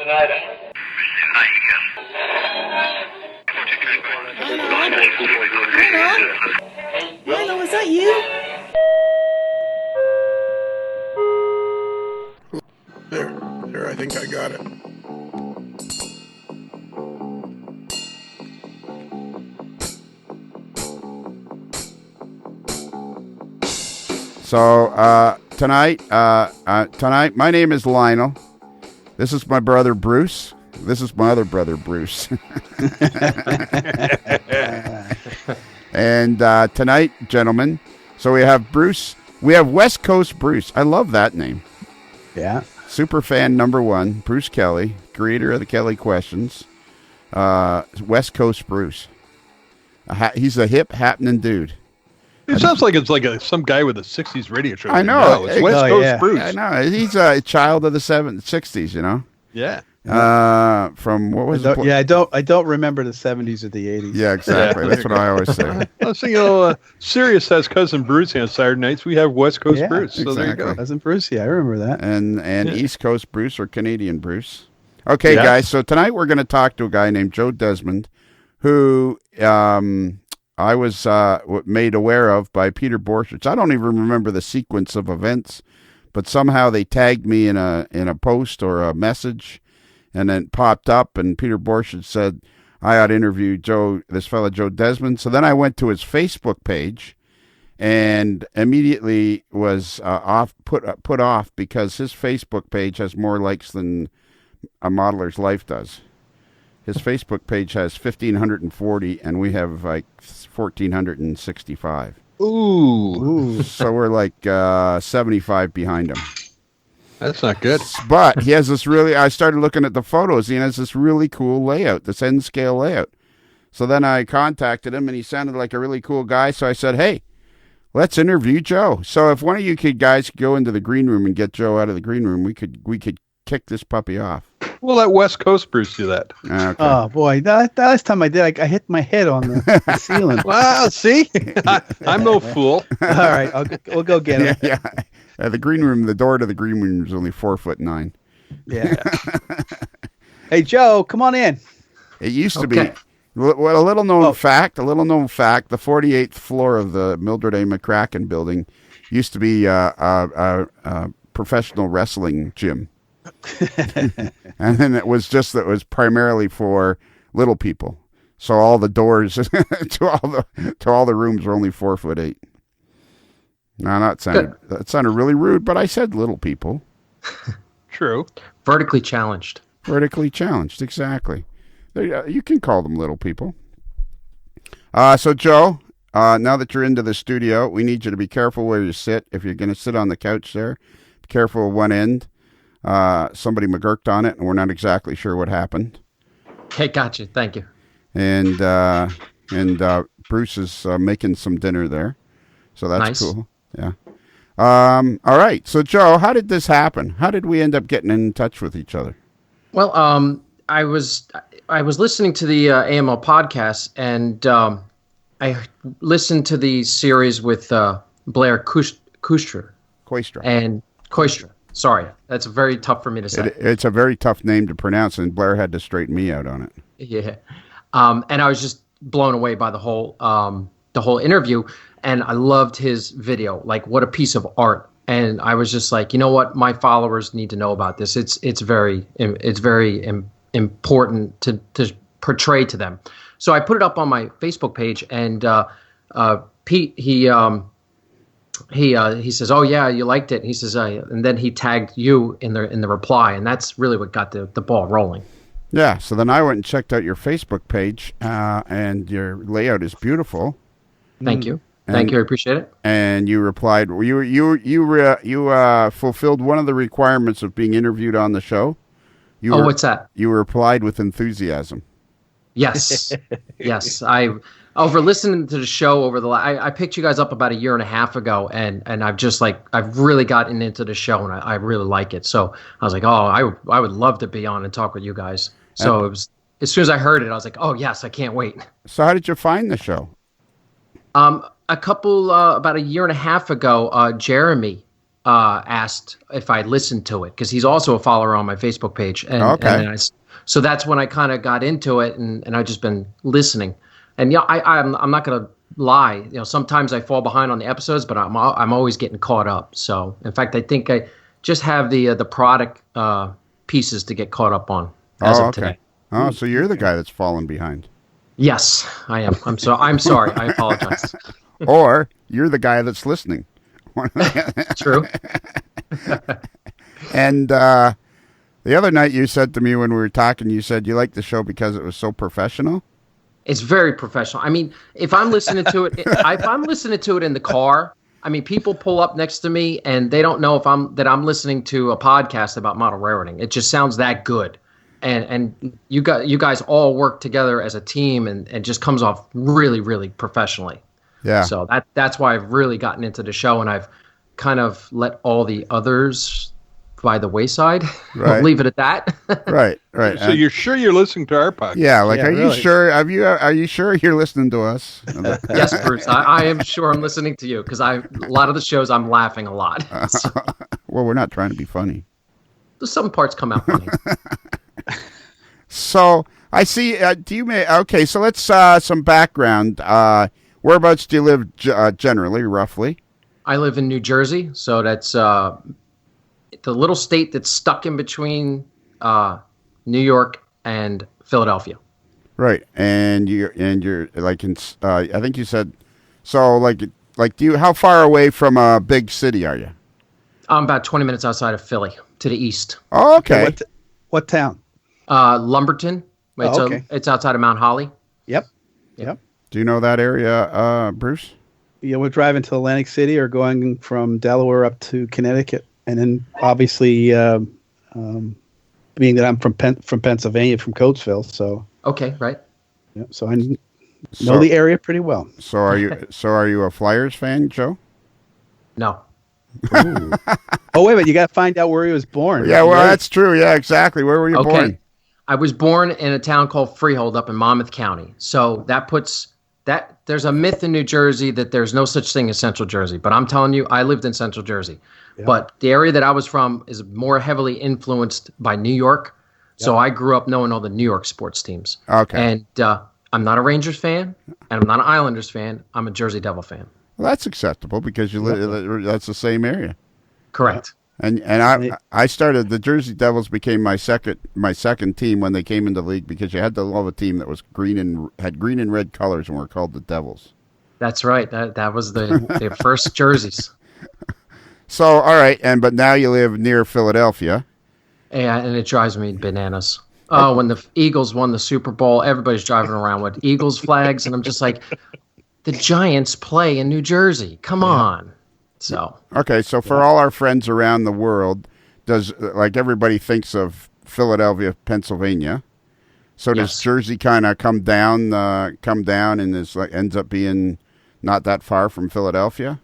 tonight, Lionel, is that you? There, I think I got it. So, tonight, my name is Lionel. This is my brother, Bruce. This is my other brother, Bruce. And tonight, gentlemen, so we have Bruce. We have West Coast Bruce. I love that name. Yeah. Super fan number one, Bruce Kelly, creator of the Kelly Questions. West Coast Bruce. He's a hip, happening dude. It sounds like it's like some guy with a 60s radio show. I know. No, it's West Coast Bruce. I know. He's a child of the 60s, you know? Yeah. From what was it? Yeah, I don't remember the 70s or the 80s. Yeah, exactly. That's what I always say. So, Sirius has Cousin Bruce on Saturday nights. We have West Coast Bruce. So there you go. Cousin Bruce, yeah, I remember that. And East Coast Bruce or Canadian Bruce. Okay, guys, so tonight we're going to talk to a guy named Joe Desmond, who I was made aware of by Peter Borcherds. I don't even remember the sequence of events, but somehow they tagged me in a post or a message, and then it popped up, and Peter Borcherds said I ought to interview this fellow Joe Desmond. So then I went to his Facebook page, and immediately was put off because his Facebook page has more likes than a modeler's life does. His Facebook page has 1,540, and we have like 1,465. Ooh. So we're like 75 behind him. That's not good. But he has this I started looking at the photos. He has this really cool layout, this N-scale layout. So then I contacted him, and he sounded like a really cool guy. So I said, hey, let's interview Joe. So if one of you guys go into the green room and get Joe out of the green room, we could kick this puppy off. We'll let West Coast Bruce do that. Okay. Oh, boy. That last time I did, I hit my head on the ceiling. Well, see? I'm no fool. All right. We'll go get him. Yeah. The green room, the door to the green room is only 4'9". Yeah. Hey, Joe, come on in. It used to be. Well, a little known fact, the 48th floor of the Mildred A. McCracken building used to be a professional wrestling gym. And then it was primarily for little people. So all the doors to all the rooms were only 4'8". No, that sounded really rude, but I said little people. True. Vertically challenged. Vertically challenged, exactly. You can call them little people. So Joe, now that you're into the studio, we need you to be careful where you sit. If you're going to sit on the couch there, be careful of one end. Somebody McGurked on it, and we're not exactly sure what happened. Okay, gotcha. Thank you. And Bruce is making some dinner there, so that's nice. Cool. Yeah. All right. So Joe, how did this happen? How did we end up getting in touch with each other? Well, I was listening to the AML podcast, and I listened to the series with Blair Koistra. And Koistra. Sorry, that's very tough for me to say. It's a very tough name to pronounce, and Blair had to straighten me out on it. Yeah, and I was just blown away by the whole interview, and I loved his video. Like, what a piece of art! And I was just like, you know what, my followers need to know about this. It's very important to portray to them. So I put it up on my Facebook page, and Pete he says, "Oh yeah, you liked it." He says, and then he tagged you in the reply, and that's really what got the ball rolling. Yeah. So then I went and checked out your Facebook page, and your layout is beautiful. Thank you. Thank you. I appreciate it. And you replied. You fulfilled one of the requirements of being interviewed on the show. What's that? You replied with enthusiasm. Yes. Yes. Over listening to the show I picked you guys up about a year and a half ago, and I've really gotten into the show, and I really like it. So I was like, I would love to be on and talk with you guys. So it was, as soon as I heard it, I was like, oh yes, I can't wait. So how did you find the show? About a year and a half ago, Jeremy asked if I listened to it, because he's also a follower on my Facebook page. And, Okay. and so that's when I kind of got into it, and I've just been listening. And I'm not going to lie. Sometimes I fall behind on the episodes, but I'm always getting caught up. So in fact, I think I just have the product pieces to get caught up on as of today. Oh, so you're the guy that's fallen behind. Yes, I am. I'm sorry. I apologize. Or you're the guy that's listening. True. And the other night you said to me when we were talking, you said you liked the show because it was so professional. It's very professional. I mean, if I'm listening to it in the car, I mean, people pull up next to me and they don't know that I'm listening to a podcast about model railroading. It just sounds that good. And you guys all work together as a team, and just comes off really, really professionally. Yeah. So that's why I've really gotten into the show, and I've kind of let all the others by the wayside. Right. I'll leave it at that. Right. So you're sure you're listening to our podcast? Yeah. Like, Yeah, are really. you sure? Are you sure you're listening to us? Yes, Bruce. I am sure I'm listening to you, because a lot of the shows I'm laughing a lot. So, Well, we're not trying to be funny. some parts come out funny. So I see. Okay. So let's some background. Whereabouts do you live generally, roughly? I live in New Jersey, so that's the little state that's stuck in between New York and Philadelphia. Right. And you're like in. I think you said. So like how far away from a big city are you? I'm about 20 minutes outside of Philly, to the east. Oh, okay. What town? Lumberton. Okay. It's outside of Mount Holly. Yep. Do you know that area, Bruce? Yeah, we're driving to Atlantic City or going from Delaware up to Connecticut, and then obviously, being that I'm from Pennsylvania, from Coatesville, so Okay, right. yeah, so I know the area pretty well. So are you a Flyers fan, Joe? No. Oh wait a minute, you got to find out where he was born. Yeah, well, that's true. Yeah, exactly. Where were you Okay. born? I was born in a town called Freehold up in Monmouth County. So that puts that there's a myth in New Jersey that there's no such thing as Central Jersey. But I'm telling you, I lived in Central Jersey. Yeah. But the area that I was from is more heavily influenced by New York. So I grew up knowing all the New York sports teams. Okay. And I'm not a Rangers fan, and I'm not an Islanders fan. I'm a Jersey Devil fan. Well, that's acceptable because you live. That's the same area. Correct. And I started the Jersey Devils became my second team when they came into the league because you had to love a team that was had green and red colors and were called the Devils. That's right. That was the first jerseys. So all right, but now you live near Philadelphia. Yeah, and it drives me bananas. Oh, when the Eagles won the Super Bowl, everybody's driving around with Eagles flags, and I'm just like, the Giants play in New Jersey. Come on. So Okay, so for all our friends around the world, does like everybody thinks of Philadelphia, Pennsylvania. So does Yes. Jersey kind of come down and is like ends up being not that far from Philadelphia?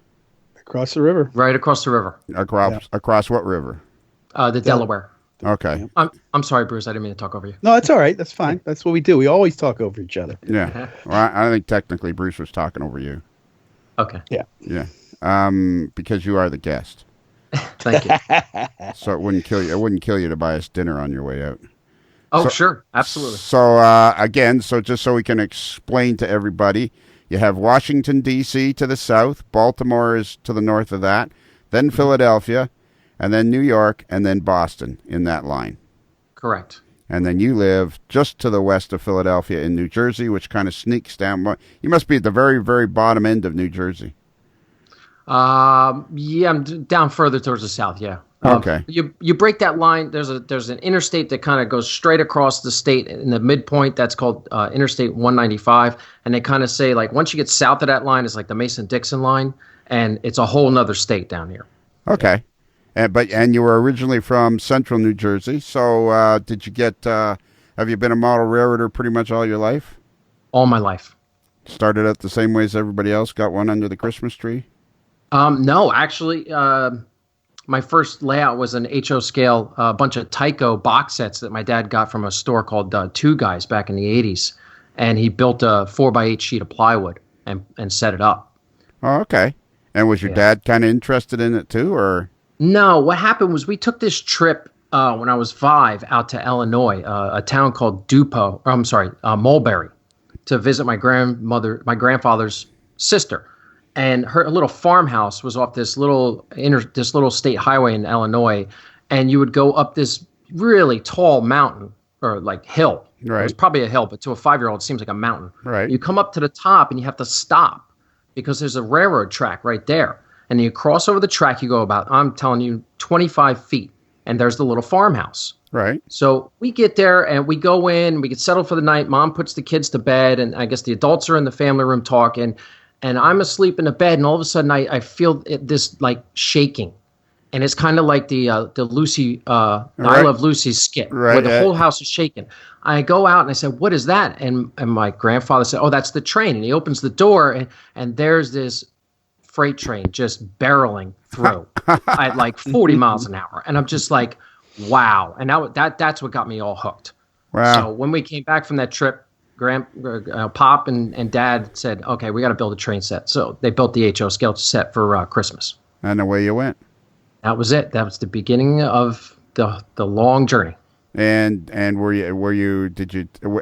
Across the river. right across the river, Across what river? the Delaware. Okay. I'm sorry, Bruce. I didn't mean to talk over you. No, that's all right. That's fine. That's what we do. We always talk over each other. Yeah. Well, I think technically Bruce was talking over you. Okay. Yeah. Yeah. Because you are the guest. Thank you. So it wouldn't kill you. It wouldn't kill you to buy us dinner on your way out. Oh, sure. Absolutely. So again, so just so we can explain to everybody, you have Washington, D.C. to the south, Baltimore is to the north of that, then Philadelphia, and then New York, and then Boston in that line. Correct. And then you live just to the west of Philadelphia in New Jersey, which kind of sneaks down. You must be at the very, very bottom end of New Jersey. Yeah, I'm down further towards the south. Yeah. Okay. You break that line. There's an interstate that kind of goes straight across the state in the midpoint. That's called Interstate 195. And they kind of say like once you get south of that line, it's like the Mason-Dixon line, and it's a whole nother state down here. Okay. And you were originally from central New Jersey. So did you get? Have you been a model railroader pretty much all your life? All my life. Started out the same way as everybody else. Got one under the Christmas tree. No, actually, my first layout was an HO scale, a bunch of Tyco box sets that my dad got from a store called Two Guys back in the 80s. And he built a 4x8 sheet of plywood and set it up. Oh, okay. And was your dad kind of interested in it too, or? No, what happened was we took this trip when I was 5 out to Illinois, a town called Mulberry, to visit my grandfather's sister, and her little farmhouse was off this little state highway in Illinois, and you would go up this really tall mountain or like hill. Right. It was probably a hill, but to a 5-year-old, it seems like a mountain. Right. You come up to the top and you have to stop because there's a railroad track right there. And you cross over the track, you go about, I'm telling you, 25 feet, and there's the little farmhouse. Right. So we get there and we go in, we get settled for the night. Mom puts the kids to bed, and I guess the adults are in the family room talking, and I'm asleep in the bed, and all of a sudden I feel this like shaking. And it's kind of like the Lucy, I Love Lucy skit, where the whole house is shaking. I go out and I said, "What is that?" And my grandfather said, "Oh, that's the train." And he opens the door, and there's this freight train just barreling through at like 40 miles an hour. And I'm just like, wow. And that's what got me all hooked. Wow. So when we came back from that trip, Pop and Dad said, okay, we got to build a train set. So they built the HO scale set for Christmas. And away you went. That was it. That was the beginning of the long journey. And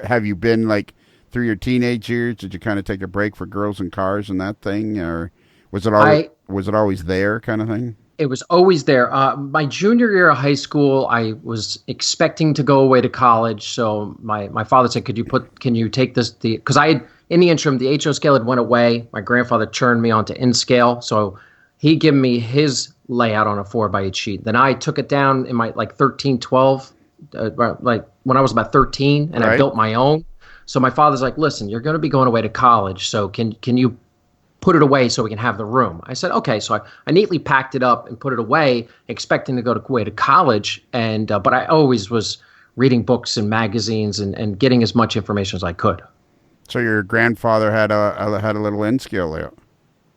have you been like through your teenage years? Did you kind of take a break for girls and cars and that thing, or was it always there kind of thing? It was always there. My junior year of high school, I was expecting to go away to college. So my father said, can you take this? Because in the interim, the HO scale had went away. My grandfather turned me on to N scale. So he gave me his layout on a 4x8 sheet. Then I took it down in my 13, 12, like when I was about 13, and I built my own. So my father's like, listen, you're going to be going away to college. So can you put it away so we can have the room? I said, okay. So I neatly packed it up and put it away, expecting to go away to college. And but I always was reading books and magazines and getting as much information as I could. So your grandfather had a little N scale layout.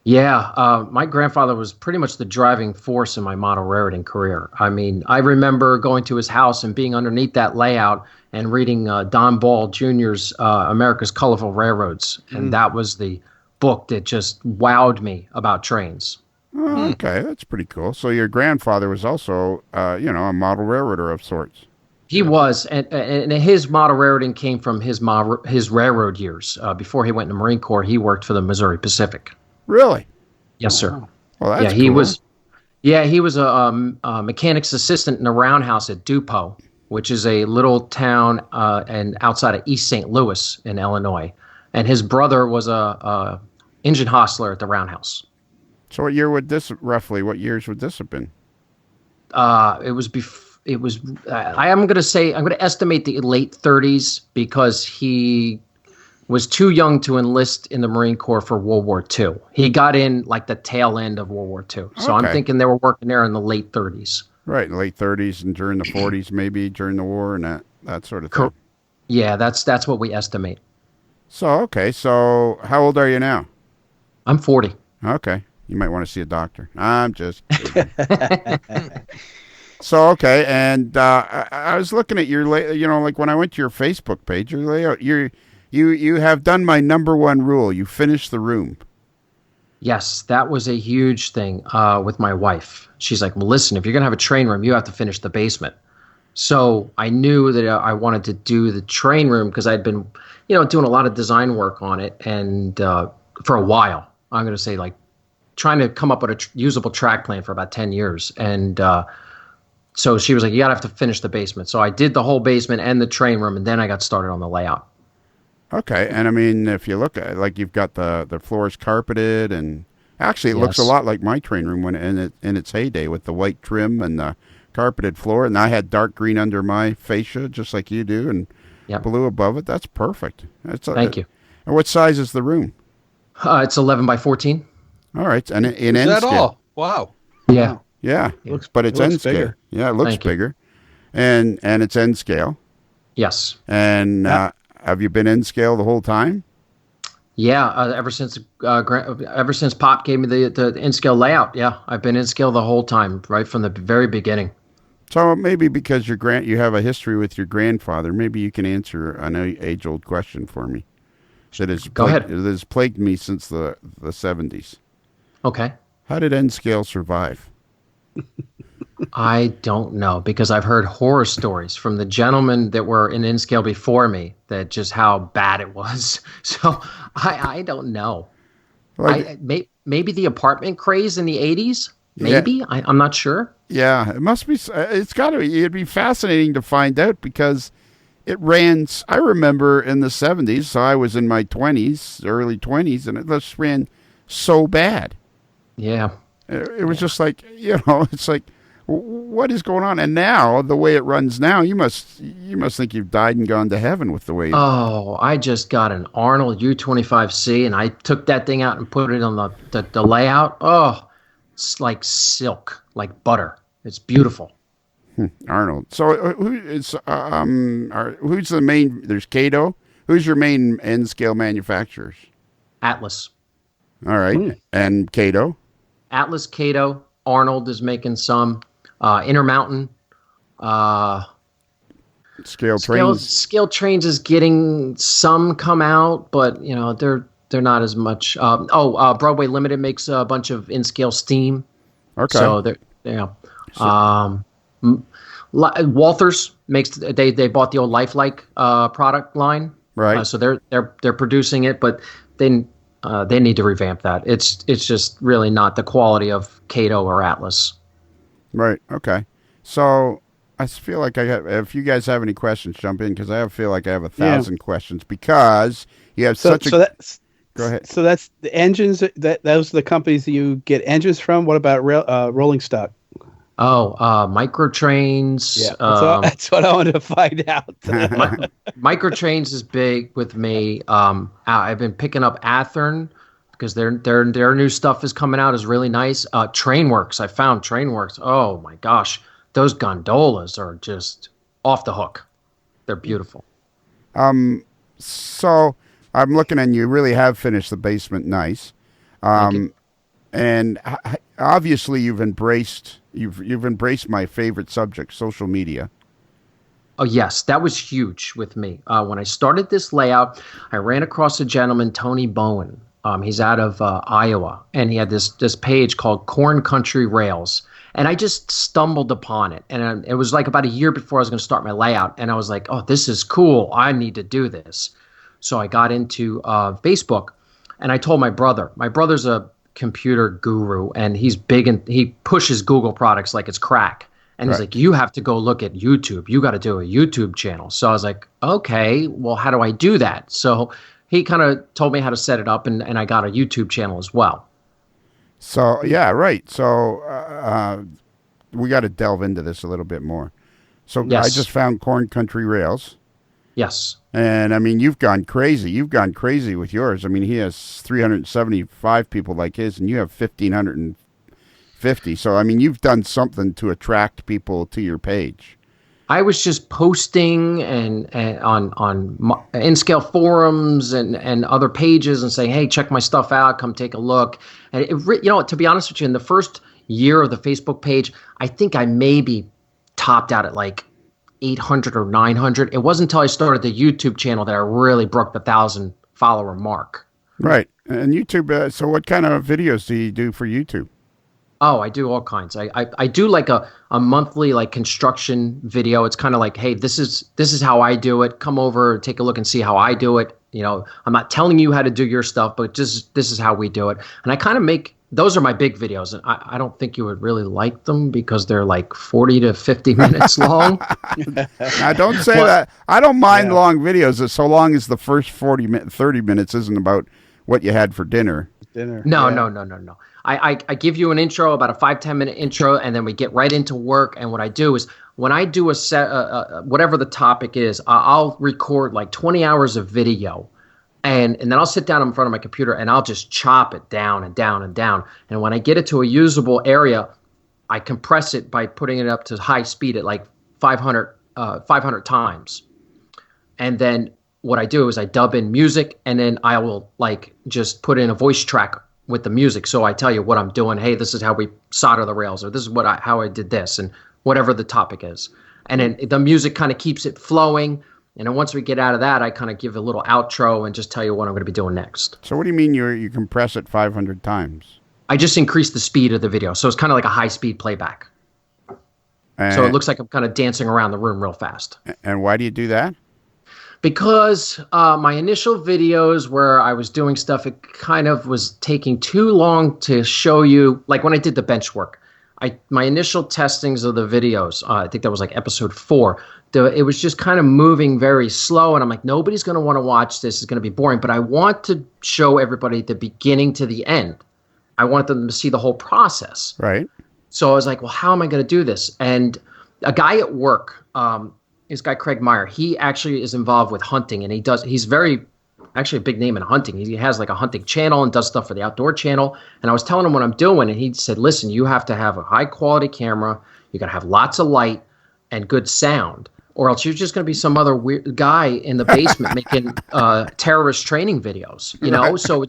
Yeah, my grandfather was pretty much the driving force in my model railroading career. I mean, I remember going to his house and being underneath that layout and reading Don Ball Jr.'s America's Colorful Railroads. And that was the book that just wowed me about trains. Oh, okay, that's pretty cool. So your grandfather was also, a model railroader of sorts. He was, and his model railroading came from his railroad years. Before he went in the Marine Corps, he worked for the Missouri Pacific. Really? Yes, sir. Well, that's he cool. was. Yeah, he was a mechanic's assistant in the roundhouse at Dupo, which is a little town and outside of East St. Louis in Illinois. And his brother was a engine hostler at the roundhouse. So what year would this roughly? What years would this have been? It was. I'm going to estimate the late 30s because he was too young to enlist in the Marine Corps for World War II. He got in like the tail end of World War II. So I'm thinking they were working there in the late 30s. Right, in the late 30s and during the 40s, maybe during the war and that sort of thing. Yeah, that's what we estimate. So how old are you now? I'm 40. Okay, you might want to see a doctor. I'm just kidding. So, okay, and I was looking at your like when I went to your Facebook page, your layout, you have done my number one rule. You finish the room. Yes, that was a huge thing with my wife. She's like, well, listen, if you're going to have a train room, you have to finish the basement. So I knew that I wanted to do the train room because I'd been, doing a lot of design work on it. And for a while, I'm going to say like trying to come up with a usable track plan for about 10 years. And so she was like, you got to have to finish the basement. So I did the whole basement and the train room, and then I got started on the layout. Okay, and I mean, if you look at it, like you've got the floors carpeted, and actually it looks a lot like my train room when in its heyday with the white trim and the carpeted floor. And I had dark green under my fascia, just like you do, and blue above it. That's perfect. Thank you. And what size is the room? It's 11 by 14. All right, and in Is N that scale. all? Wow. Yeah. Yeah, but it's N scale. bigger. Yeah, it looks bigger, and it's N scale. Yes. And have you been N scale the whole time? Yeah, ever since Pop gave me the N scale layout. Yeah, I've been N scale the whole time, right from the very beginning. So maybe because you have a history with your grandfather, maybe you can answer an age-old question for me. Go ahead. That has plagued me since the 70s. Okay. How did N scale survive? I don't know, because I've heard horror stories from the gentlemen that were in N-scale before me, that just how bad it was. So I don't know. Like, Maybe the apartment craze in the 80s. Yeah. Maybe I'm not sure. yeah, it must be. It's got to be. It'd be fascinating to find out because it ran. I remember in the 70s, so I was in my 20s, early 20s, and it just ran so bad. Yeah. It was just like, it's like, what is going on? And now, the way it runs now, you must think you've died and gone to heaven with the way. Oh, I just got an Arnold U25C, and I took that thing out and put it on the layout. Oh, it's like silk, like butter. It's beautiful. Arnold. So who's the main? There's Cato. Who's your main N-scale manufacturers? Atlas. All right, and Cato. Atlas, Cato, Arnold is making some. Intermountain. Scale Trains is getting some come out, but they're not as much. Broadway Limited makes a bunch of in-scale steam. Okay. So Walthers makes. They bought the old Lifelike product line. Right. So they're producing it, but they need to revamp that. It's just really not the quality of Cato or Atlas. Right. Okay. So I feel like if you guys have any questions, jump in, because I feel like I have 1,000 questions, because you have Go ahead. So that's the engines. Those are the companies that you get engines from. What about rolling stock? Microtrains. Yeah, that's what I wanted to find out. Microtrains is big with me. I've been picking up Athearn, because their new stuff is coming out, is really nice. Trainworks, I found Trainworks. Oh my gosh, those gondolas are just off the hook. They're beautiful. So I'm looking, and you really have finished the basement nice. And obviously you've embraced my favorite subject, social media. Oh, yes, that was huge with me. When I started this layout, I ran across a gentleman, Tony Bowen. He's out of Iowa, and he had this page called Corn Country Rails. And I just stumbled upon it. And it was like about a year before I was going to start my layout. And I was like, oh, this is cool. I need to do this. So I got into Facebook, and I told my brother. My brother's a computer guru, and he's big, and he pushes Google products like it's crack. And he's like, you have to go look at YouTube. You got to do a YouTube channel. So I was like, okay, well, how do I do that? So he kind of told me how to set it up, and I got a YouTube channel as well. So, yeah, right. So we got to delve into this a little bit more. So yes. I just found Corn Country Rails. Yes. And, I mean, you've gone crazy. You've gone crazy with yours. I mean, he has 375 people like his, and you have 1,550. So, I mean, you've done something to attract people to your page. I was just posting and on N-scale forums and other pages and saying, hey, check my stuff out. Come take a look. And, to be honest with you, in the first year of the Facebook page, I think I maybe topped out at like 800 or 900. It wasn't until I started the YouTube channel that I really broke the 1,000 follower mark. Right. And YouTube, so what kind of videos do you do for YouTube? Oh, I do all kinds. I do like a monthly like construction video. It's kind of like, hey, this is how I do it. Come over, take a look and see how I do it. I'm not telling you how to do your stuff, but just this is how we do it. And I kind of those are my big videos. And I don't think you would really like them because they're like 40 to 50 minutes long. Now, don't say that. I don't mind long videos so long as the first 30 minutes isn't about what you had for dinner. No. I give you an intro, about a 5-10 minute intro, and then we get right into work. And what I do is when I do a set, whatever the topic is, I'll record like 20 hours of video, and then I'll sit down in front of my computer and I'll just chop it down and down and down. And when I get it to a usable area, I compress it by putting it up to high speed at like 500 times. And then what I do is I dub in music, and then I will like just put in a voice track with the music. So I tell you what I'm doing. Hey, this is how we solder the rails, or this is how I did this, and whatever the topic is. And then the music kind of keeps it flowing. And then once we get out of that, I kind of give a little outro and just tell you what I'm going to be doing next. So what do you mean you compress it 500 times? I just increase the speed of the video. So it's kind of like a high speed playback. So it looks like I'm kind of dancing around the room real fast. And why do you do that? Because my initial videos where I was doing stuff, it kind of was taking too long to show you. Like when I did the bench work, my initial testings of the videos, I think that was like episode 4. It was just kind of moving very slow, and I'm like, nobody's going to want to watch this. It's going to be boring. But I want to show everybody the beginning to the end. I want them to see the whole process. Right. So I was like, well, how am I going to do this? And a guy at work, this guy Craig Meyer, he actually is involved with hunting, and he's very actually a big name in hunting. He has like a hunting channel and does stuff for the outdoor channel. And I was telling him what I'm doing, and he said, listen, you have to have a high quality camera. You got to have lots of light and good sound, or else you're just going to be some other weird guy in the basement making terrorist training videos, you know? So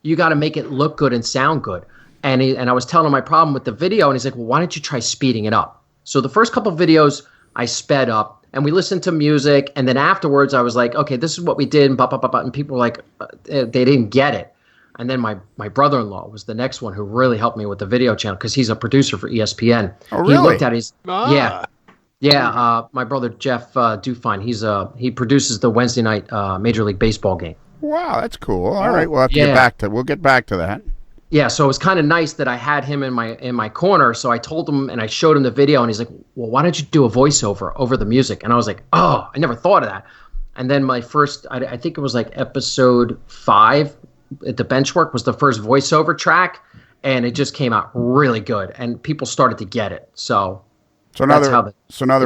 you got to make it look good and sound good. And I was telling him my problem with the video, and he's like, well, why don't you try speeding it up? So the first couple of videos I sped up, and we listened to music, and then afterwards I was like, okay, this is what we did, and and people were like, they didn't get it. And then my brother-in-law was the next one who really helped me with the video channel, because he's a producer for ESPN. Oh, really? He looked at his my brother Jeff Dufine, he produces the Wednesday night Major League Baseball game. Wow, that's cool. All right, we'll get back to that. Yeah, so it was kind of nice that I had him in my corner. So I told him, and I showed him the video, and he's like, well, why don't you do a voiceover over the music? And I was like, oh, I never thought of that. And then my first, I think it was like episode 5 at the bench work was the first voiceover track, and it just came out really good, and people started to get it. So in other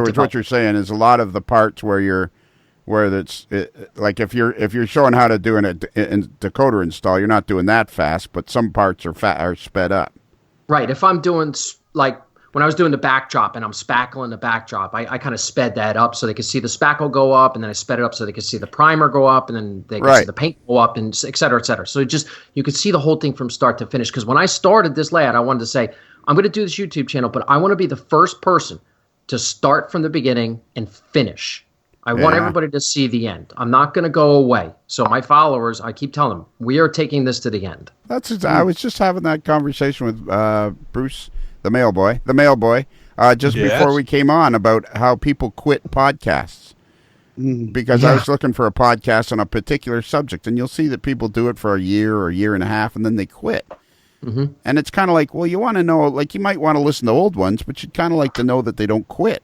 words, what you're saying is a lot of the parts like if you're showing how to do a decoder install, you're not doing that fast, but some parts are sped up. Right. If I'm doing, like when I was doing the backdrop and I'm spackling the backdrop, I kind of sped that up so they could see the spackle go up, and then I sped it up so they could see the primer go up, and then they could see the paint go up, and et cetera, et cetera. So you could see the whole thing from start to finish. Because when I started this layout, I wanted to say, I'm going to do this YouTube channel, but I want to be the first person to start from the beginning and finish. I want everybody to see the end. I'm not going to go away. So my followers, I keep telling them, we are taking this to the end. I was just having that conversation with Bruce, the mail boy, before we came on, about how people quit podcasts. Because I was looking for a podcast on a particular subject, and you'll see that people do it for a year or a year and a half, and then they quit. Mm-hmm. And it's kind of like, well, you want to know, like, you might want to listen to old ones, but you'd kind of like to know that they don't quit.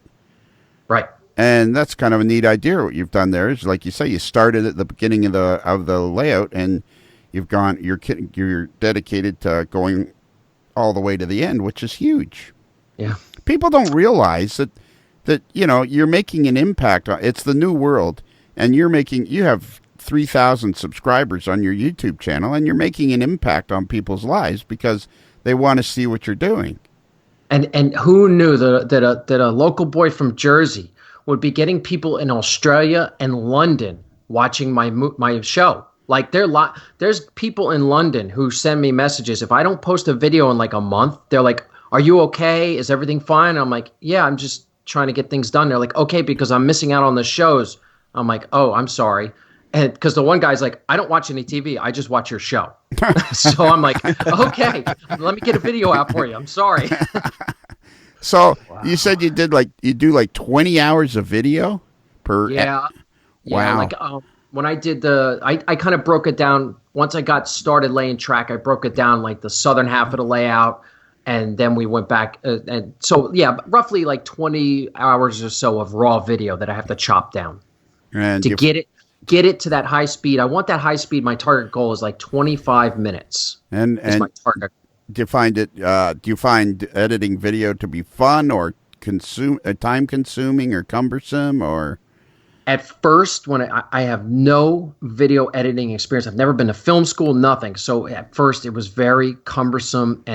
Right. And that's kind of a neat idea. What you've done there is, like you say, you started at the beginning of the layout, and you're dedicated to going all the way to the end, which is huge. Yeah. People don't realize that you're making an impact. It's the new world, and you have 3,000 subscribers on your YouTube channel, and you're making an impact on people's lives because they want to see what you're doing. And who knew that a local boy from Jersey would be getting people in Australia and London watching my show. Like there's people in London who send me messages. If I don't post a video in like a month, they're like, "Are you okay? Is everything fine?" I'm like, "Yeah, I'm just trying to get things done." They're like, "Okay, because I'm missing out on the shows." I'm like, "Oh, I'm sorry." And because the one guy's like, "I don't watch any TV. I just watch your show." So I'm like, "Okay, let me get a video out for you. I'm sorry." So you said you do like 20 hours of video per. Yeah. Wow. Like when I did I kind of broke it down. Once I got started laying track, I broke it down like the southern half of the layout, and then we went back. And so, roughly like 20 hours or so of raw video that I have to chop down and to get it to that high speed. I want that high speed. My target goal is like 25 minutes. And my target. Do you find editing video to be fun or time consuming or cumbersome? Or at first, when I have no video editing experience, I've never been to film school, nothing. So at first it was very cumbersome,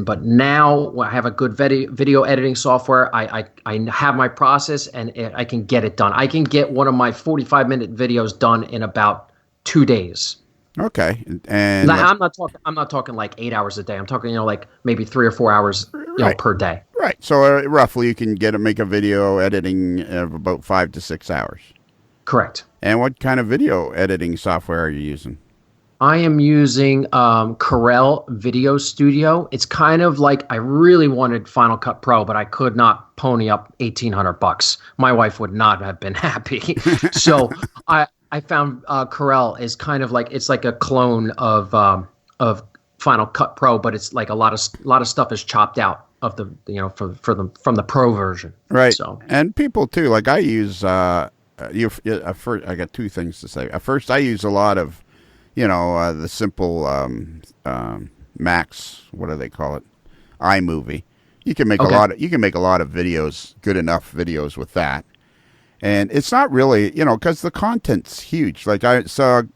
but now I have a good video editing software. I have my process, and I can get it done. I can get one of my 45-minute videos done in about 2 days. Okay, and I'm not talking like 8 hours a day. I'm talking like maybe 3 or 4 hours per day. Right. So roughly you can make a video editing of about 5 to 6 hours. Correct. And what kind of video editing software are you using? I am using Conrail Video Studio. It's kind of like I really wanted Final Cut Pro, but I could not pony up $1,800. My wife would not have been happy. So I found Conrail is kind of like it's like a clone of Final Cut Pro, but it's like a lot of stuff is chopped out of the from the Pro version. Right. So and people too, like I use first, I got two things to say. At first, I use a lot of the simple Max, what do they call it? iMovie. You can make a lot of videos, good enough videos with that. And it's not really, because the content's huge. Like I don't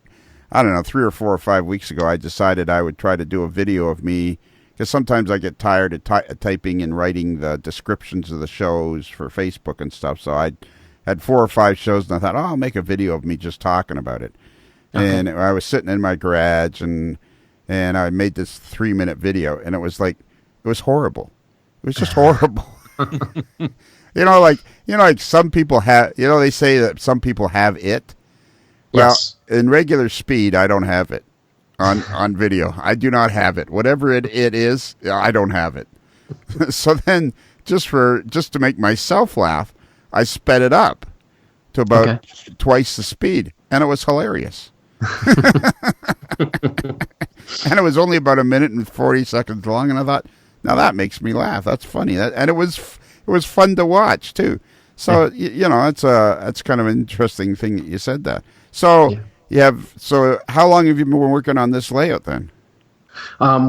know, 3 or 4 or 5 weeks ago, I decided I would try to do a video of me, because sometimes I get tired of typing and writing the descriptions of the shows for Facebook and stuff. So I had 4 or 5 shows, and I thought, I'll make a video of me just talking about it. Okay. And I was sitting in my garage, and I made this 3-minute video, and it was horrible. It was just horrible. Like some people have, they say that some people have it. Well, yes. In regular speed, I don't have it on video. I do not have it. Whatever it is, I don't have it. So then, just to make myself laugh, I sped it up to about twice the speed, and it was hilarious. And it was only about 1 minute and 40 seconds long, and I thought, now that makes me laugh. That's funny. And it was fun to watch too. So it's kind of an interesting thing that you said that. So So how long have you been working on this layout then?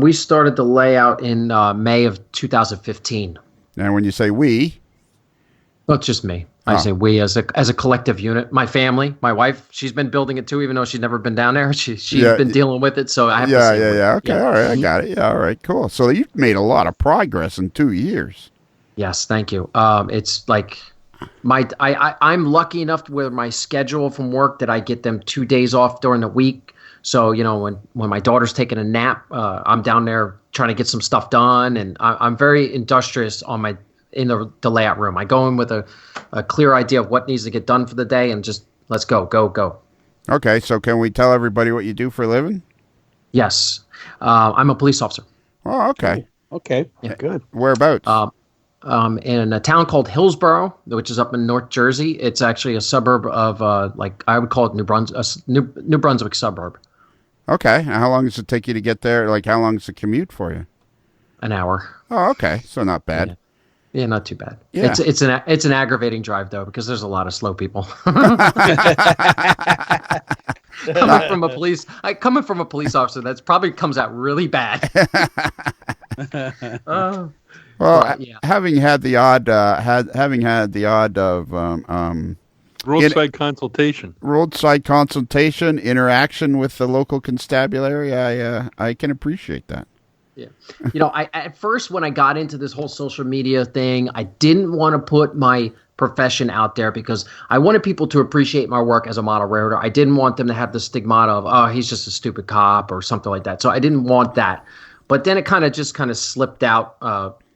We started the layout in May of 2015. And when you say we, well, it's just me. I say we as a collective unit. My family, my wife, she's been building it too, even though she's never been down there. She's been dealing with it, so I have to say. Yeah. Okay, all right, I got it. Yeah, all right, cool. So you've made a lot of progress in 2 years. Yes, thank you. It's like I'm lucky enough with my schedule from work that I get them 2 days off during the week. So when my daughter's taking a nap, I'm down there trying to get some stuff done, and I'm very industrious in the layout room. I go in with a clear idea of what needs to get done for the day, and just let's go. Okay, so can we tell everybody what you do for a living? Yes, I'm a police officer. Oh, okay. Okay, yeah. Good. Whereabouts? In a town called Hillsborough, which is up in North Jersey. It's actually a suburb of I would call it New Brunswick suburb. Okay, and how long does it take you to get there? Like, how long is the commute for you? An hour. Oh, okay, so not bad. Yeah, not too bad. Yeah. It's an aggravating drive though, because there's a lot of slow people. Coming from a police officer, that's probably comes out really bad. Having had the odd of roadside consultation, interaction with the local constabulary, I can appreciate that. Yeah. I at first, when I got into this whole social media thing, I didn't want to put my profession out there because I wanted people to appreciate my work as a model railroader. I didn't want them to have the stigmata of, oh, he's just a stupid cop or something like that. So I didn't want that. But then it kind of slipped out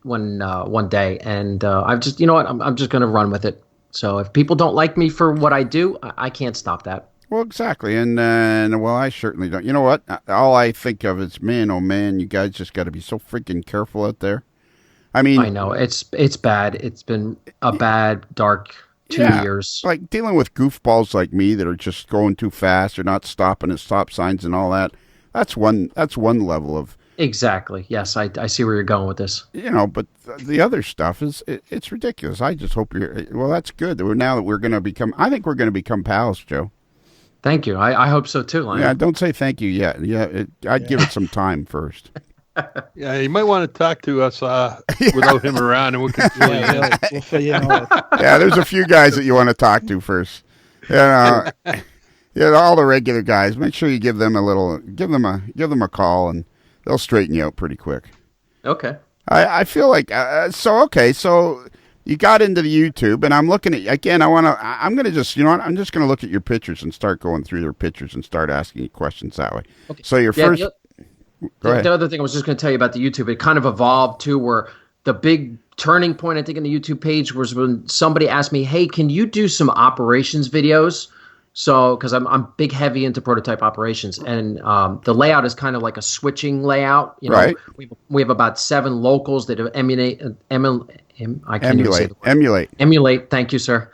one day, and I've just, I'm just going to run with it. So if people don't like me for what I do, I can't stop that. Well, exactly. And I certainly don't. You know what? All I think of is, man, oh man, you guys just got to be so freaking careful out there. I mean, I know it's bad. It's been a bad, dark 2 years. Like dealing with goofballs like me that are just going too fast or not stopping at stop signs and all that. That's one level of. Exactly. Yes, I see where you're going with this. But the other stuff it's ridiculous. I just hope that's good. Now that we're going to become, I think we're going to become pals, Joe. Thank you. I hope so too, Lion. Yeah, don't say thank you yet. Yeah, I'd give it some time first. Yeah, you might want to talk to us without him around, and we'll fill you in. Yeah, there's a few guys that you want to talk to first. All the regular guys. Make sure you give them a call, and they'll straighten you out pretty quick. Okay. I feel like so you got into the YouTube, and I'm looking at again. I'm gonna just I'm just gonna look at your pictures and start going through their pictures and start asking you questions that way. Okay. So your first. The other thing I was just going to tell you about the YouTube, it kind of evolved to where the big turning point, I think, in the YouTube page was when somebody asked me, hey, can you do some operations videos? So, because I'm big heavy into prototype operations, and the layout is kind of like a switching layout. You know, Right. we have about 7 locals that I can't even say the word. Emulate. Thank you, sir.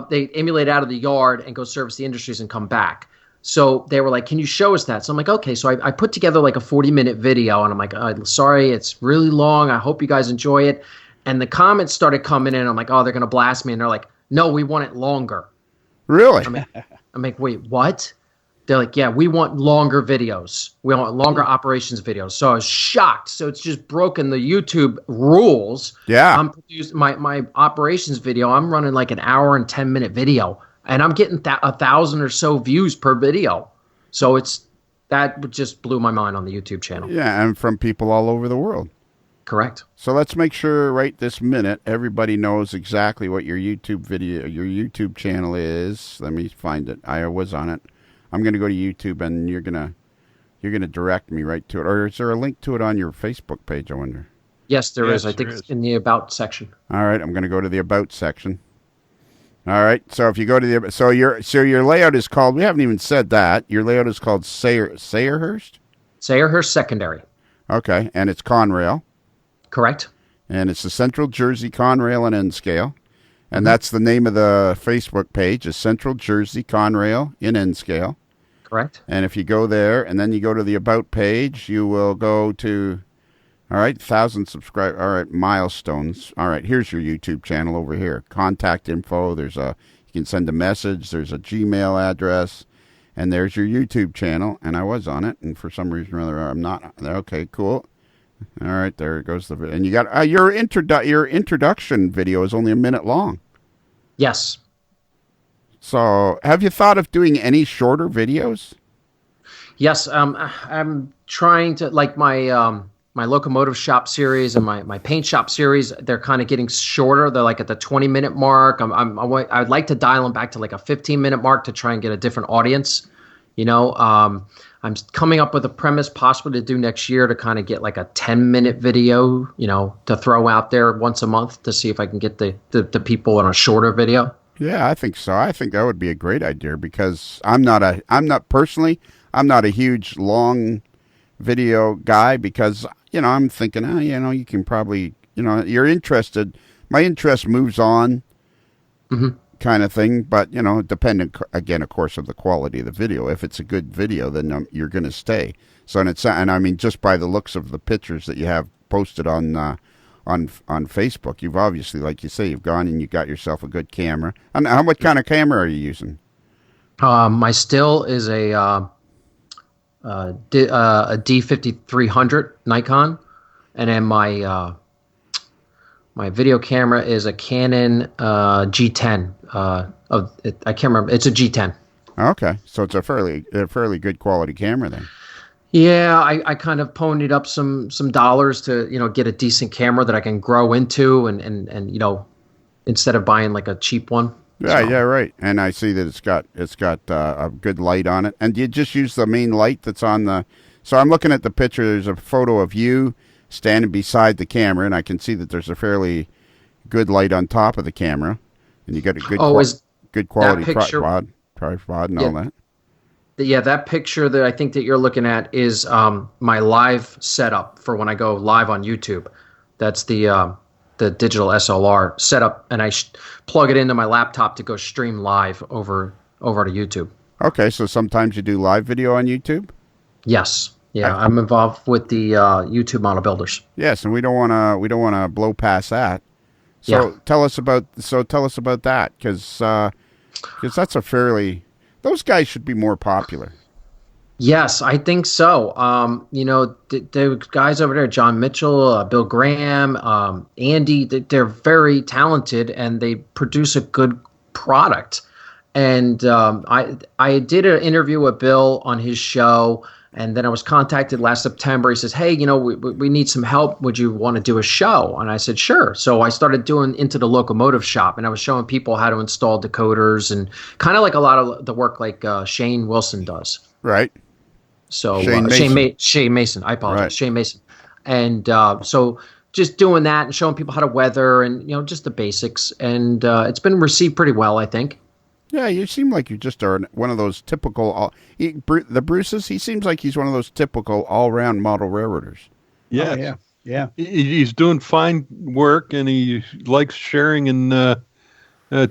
They emulate out of the yard and go service the industries and come back. So they were like, "Can you show us that?" So I'm like, "Okay." So I put together like a 40-minute video, and I'm like, "Sorry, it's really long. I hope you guys enjoy it." And the comments started coming in. I'm like, "Oh, they're gonna blast me," and they're like, "No, we want it longer." Really? I'm like, wait, what? They're like, yeah, we want longer videos. We want longer operations videos. So I was shocked. So it's just broken the YouTube rules. Yeah. I'm producing my operations video. I'm running like an hour and 10-minute video, and I'm getting 1,000 or so views per video. So that just blew my mind on the YouTube channel. Yeah, and from people all over the world. Correct. So let's make sure right this minute everybody knows exactly what your YouTube channel is. Let me find it. I was on it. I'm going to go to YouTube, and you're gonna direct me right to it. Or is there a link to it on your Facebook page, I wonder? Yes, there is. I think it's in the About section. All right, I'm going to go to the About section. All right, so if you go to your layout is called. We haven't even said that. Your layout is called Sayerhurst. Sayerhurst Secondary. Okay, and it's Conrail. Correct. And it's the Central Jersey Conrail and N Scale. And that's the name of the Facebook page, is Central Jersey Conrail in N Scale. Correct. And if you go there and then you go to the About page, you will go to, 1,000 subscribers. All right, milestones. All right, here's your YouTube channel over here. Contact info. You can send a message. There's a Gmail address. And there's your YouTube channel. And I was on it. And for some reason or other, I'm not. Okay, cool. All right, there goes the video. And you got your introduction video is only a minute long. Yes. So, have you thought of doing any shorter videos? Yes, I'm trying to, like my locomotive shop series and my paint shop series. They're kind of getting shorter. They're like at the 20-minute mark. I'd like to dial them back to like a 15-minute mark to try and get a different audience. You know, I'm coming up with a premise possibly to do next year to kind of get like a 10-minute video, you know, to throw out there once a month to see if I can get the people on a shorter video. Yeah, I think so. I think that would be a great idea because I'm not a huge long video guy because, you know, I'm thinking, you can probably, you're interested. My interest moves on. Mm-hmm. Kind of thing, but depending again, of course, of the quality of the video. If it's a good video, then you're going to stay. So and I mean, just by the looks of the pictures that you have posted on Facebook, you've obviously, like you say, you've gone and you got yourself a good camera. And what kind of camera are you using? My still is a D5300 Nikon, and then my video camera is a Canon G10. I can't remember. It's a G10. Okay, so it's a fairly good quality camera then. Yeah, I kind of ponied up some dollars to get a decent camera that I can grow into, and instead of buying like a cheap one. Yeah, yeah, right. And I see that it's got a good light on it. And do you just use the main light that's on the? So I'm looking at the picture. There's a photo of you standing beside the camera, and I can see that there's a fairly good light on top of the camera, and you got a good quality tripod and all that. Yeah, that picture that I think that you're looking at is my live setup for when I go live on YouTube. That's the digital SLR setup, and I plug it into my laptop to go stream live over to YouTube. Okay, so sometimes you do live video on YouTube? Yes. Yeah, I'm involved with the YouTube model builders. Yes, and we don't want to blow past that. So tell us about that because that's those guys should be more popular. Yes, I think so. The guys over there, John Mitchell, Bill Graham, Andy, they're very talented and they produce a good product. And I did an interview with Bill on his show. And then I was contacted last September. He says, hey, we need some help. Would you want to do a show? And I said, sure. So I started doing Into the Locomotive Shop, and I was showing people how to install decoders and kind of like a lot of the work like Shane Wilson does. Right. So Shane Mason. I apologize. Right. Shane Mason. And so just doing that and showing people how to weather and, just the basics. And it's been received pretty well, I think. Yeah, you seem like you just are one of those typical. The Bruce's. He seems like he's one of those typical all-round model railroaders. Yes. Oh, yeah. He's doing fine work, and he likes sharing and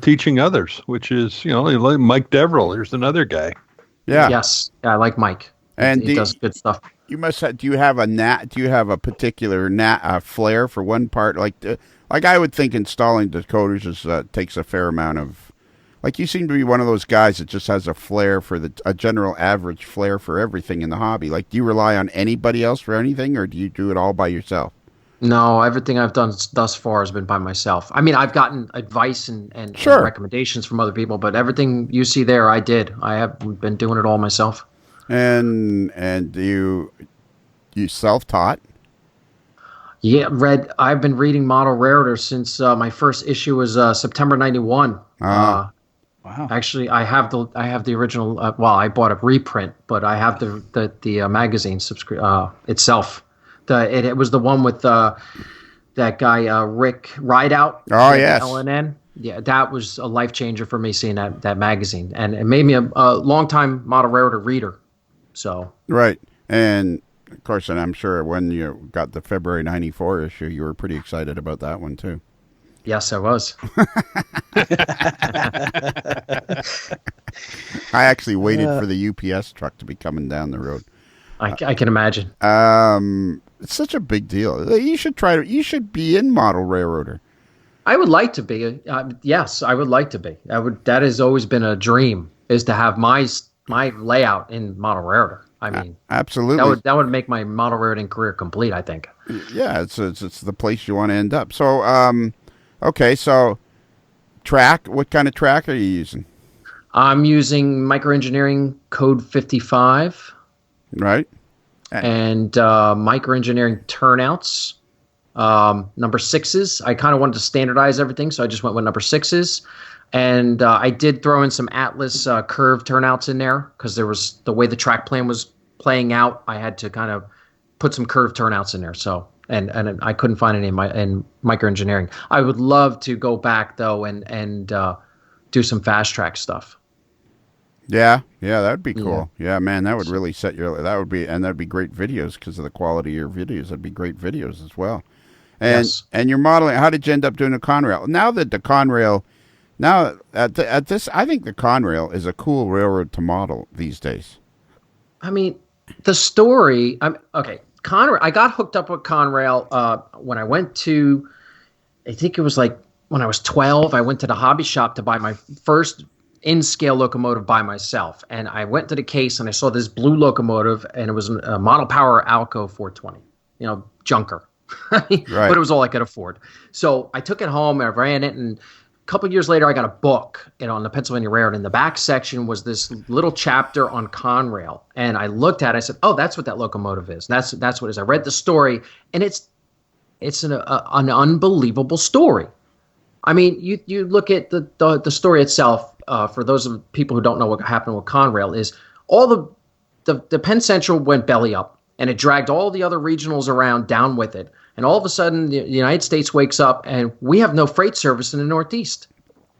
teaching others, which is, like Mike Deverell. Here's another guy. Yeah. Yes. Yeah, I like Mike. And he does good stuff. You must have. Do you have a particular flair for one part? Like I would think installing decoders takes a fair amount of. Like, you seem to be one of those guys that just has a flair for a general average flair for everything in the hobby. Like, do you rely on anybody else for anything, or do you do it all by yourself? No, everything I've done thus far has been by myself. I mean, I've gotten advice and recommendations from other people, but everything you see there, I did. I have been doing it all myself. And you self-taught? Yeah, I've been reading Model Railroad since my first issue was September '91. Wow. Actually, I have the original. Well, I bought a reprint, but I have the magazine itself. It was the one with that guy Rick Rideout. Oh, yes. LNN. Yeah, that was a life changer for me, seeing that magazine, and it made me a longtime Model Railroad reader. So right, and of course, and I'm sure when you got the February '94 issue, you were pretty excited about that one too. Yes, I was. I actually waited for the UPS truck to be coming down the road. I can imagine. It's such a big deal. You should be in Model Railroader. I would like to be. Yes, I would like to be. That has always been a dream, is to have my layout in Model Railroader. I mean, absolutely. That would make my model railroading career complete, I think. Yeah, it's the place you want to end up. So, okay, so track. What kind of track are you using? I'm using Microengineering Code 55. Right. And Microengineering Turnouts. Number 6s. I kind of wanted to standardize everything, so I just went with number 6s. And I did throw in some Atlas curve turnouts in there because there was the way the track plan was playing out. I had to kind of put some curve turnouts in there. So and I couldn't find any in Microengineering. I would love to go back though and do some fast track stuff. Yeah, that would be cool. Yeah, man, that would really that'd be great videos because of the quality of your videos. That'd be great videos as well. And and your modeling. How did you end up doing the Conrail? Now that the Conrail. Now, I think the Conrail is a cool railroad to model these days. I mean, the story. Okay, Conrail. I got hooked up with Conrail when I went to. I think it was like when I was 12. I went to the hobby shop to buy my first in-scale locomotive by myself, and I went to the case and I saw this blue locomotive, and it was a Model Power Alco 420. Junker, right. But it was all I could afford. So I took it home and I ran it and. Couple of years later, I got a book on the Pennsylvania Railroad. In the back section was this little chapter on Conrail, and I looked at it. I said, "Oh, that's what that locomotive is. That's what it is." I read the story, and it's an unbelievable story. I mean, you look at the story itself. For those of people who don't know what happened with Conrail, is all the Penn Central went belly up, and it dragged all the other regionals around down with it. And all of a sudden, the United States wakes up, and we have no freight service in the Northeast.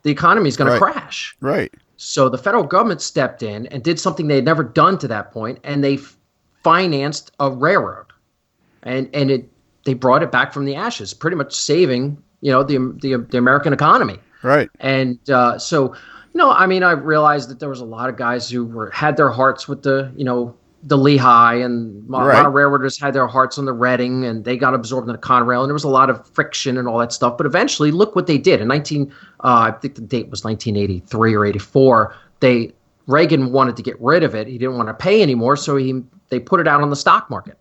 The economy is going to crash. Right. So the federal government stepped in and did something they had never done to that point, and they financed a railroad, and they brought it back from the ashes, pretty much saving the American economy. Right. And so I mean, I realized that there was a lot of guys who had their hearts with the Lehigh, and a lot of railroaders had their hearts on the Reading, and they got absorbed in the Conrail, and there was a lot of friction and all that stuff. But eventually, look what they did. In I think the date was 1983 or 84, Reagan wanted to get rid of it. He didn't want to pay anymore, so they put it out on the stock market.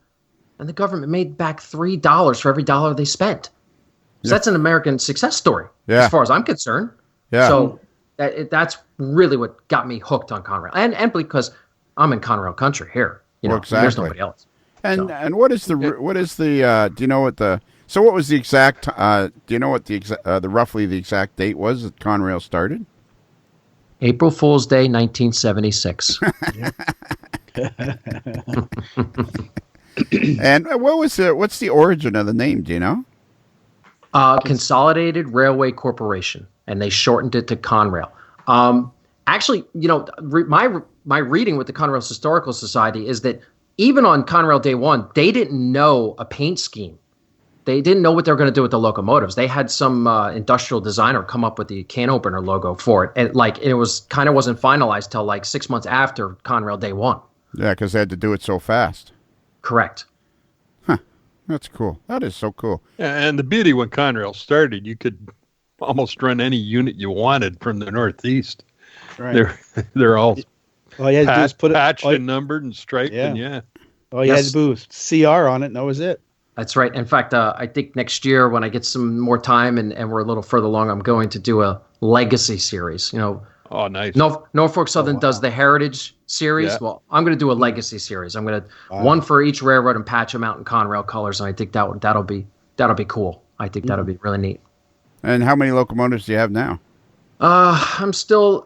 And the government made back $3 for every dollar they spent. So that's an American success story, as far as I'm concerned. Yeah. So that's really what got me hooked on Conrail. And because I'm in Conrail country here. Exactly. There's nobody else. And what is the do you know what what was the exact do you know what the roughly the exact date was that Conrail started? April Fool's Day, 1976. And what's the origin of the name, do you know? Consolidated Railway Corporation, and they shortened it to Conrail. Actually, my reading with the Conrail Historical Society is that even on Conrail Day 1, they didn't know a paint scheme. They didn't know what they were going to do with the locomotives. They had some industrial designer come up with the can opener logo for it, and it wasn't finalized till like 6 months after Conrail Day 1. Yeah, because they had to do it so fast. Correct. Huh. That's cool. That is so cool. And the beauty when Conrail started, you could almost run any unit you wanted from the Northeast. Right. They're all all you had to do is put patched and numbered and striped. Yeah. And yeah. All you had to do was CR on it, and that was it. That's right. In fact, I think next year when I get some more time and we're a little further along, I'm going to do a legacy series. Oh, nice. Norfolk Southern does the Heritage series. Yeah. Well, I'm going to do a legacy series. I'm going to one for each railroad and patch them out in Conrail colors, and I think that'll be cool. I think that'll be really neat. And how many locomotives do you have now? I'm still,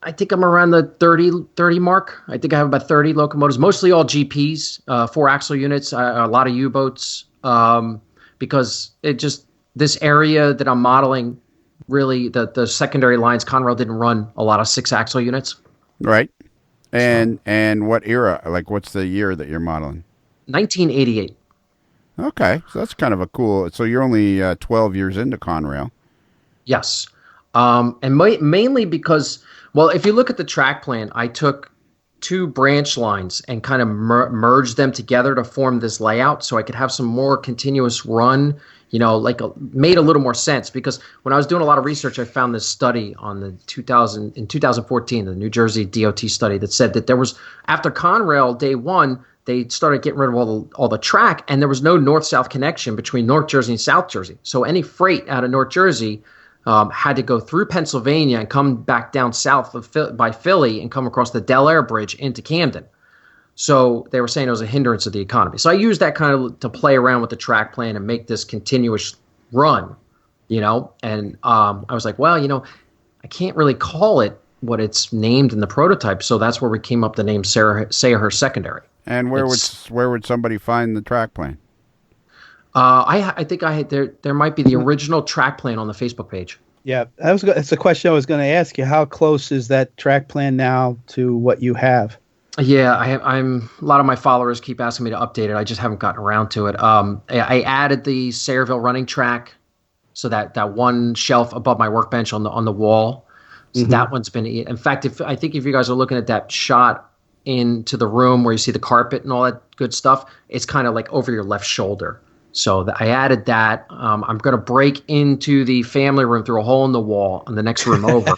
I think I'm around the 30 mark. I think I have about 30 locomotives, mostly all GPs, 4-axle units, a lot of U-boats, because this area that I'm modeling, really, the secondary lines, Conrail didn't run a lot of 6-axle units. Right. And what era? Like, what's the year that you're modeling? 1988. Okay. So that's kind of a cool, so you're only 12 years into Conrail. Yes. And mainly because, well, if you look at the track plan, I took 2 branch lines and kind of merged them together to form this layout so I could have some more continuous run, made a little more sense. Because when I was doing a lot of research, I found this study on in 2014, the New Jersey DOT study that said that there was, after Conrail Day 1, they started getting rid of all the track, and there was no north-south connection between North Jersey and South Jersey. So any freight out of North Jersey had to go through Pennsylvania and come back down south by Philly and come across the Delaware Bridge into Camden. So they were saying it was a hindrance of the economy. So I used that kind of to play around with the track plan and make this continuous run, And I was like, well, I can't really call it what it's named in the prototype. So that's where we came up with the name Sayerhurst Secondary. And where would somebody find the track plan? I think there might be the original track plan on the Facebook page. Yeah, that's the question I was going to ask you. How close is that track plan now to what you have? Yeah, I'm. A lot of my followers keep asking me to update it. I just haven't gotten around to it. I added the Sayreville running track, so that one shelf above my workbench on the wall. So that one's been. In fact, I think if you guys are looking at that shot into the room where you see the carpet and all that good stuff, it's kind of like over your left shoulder. So I added that. I'm going to break into the family room through a hole in the wall in the next room over.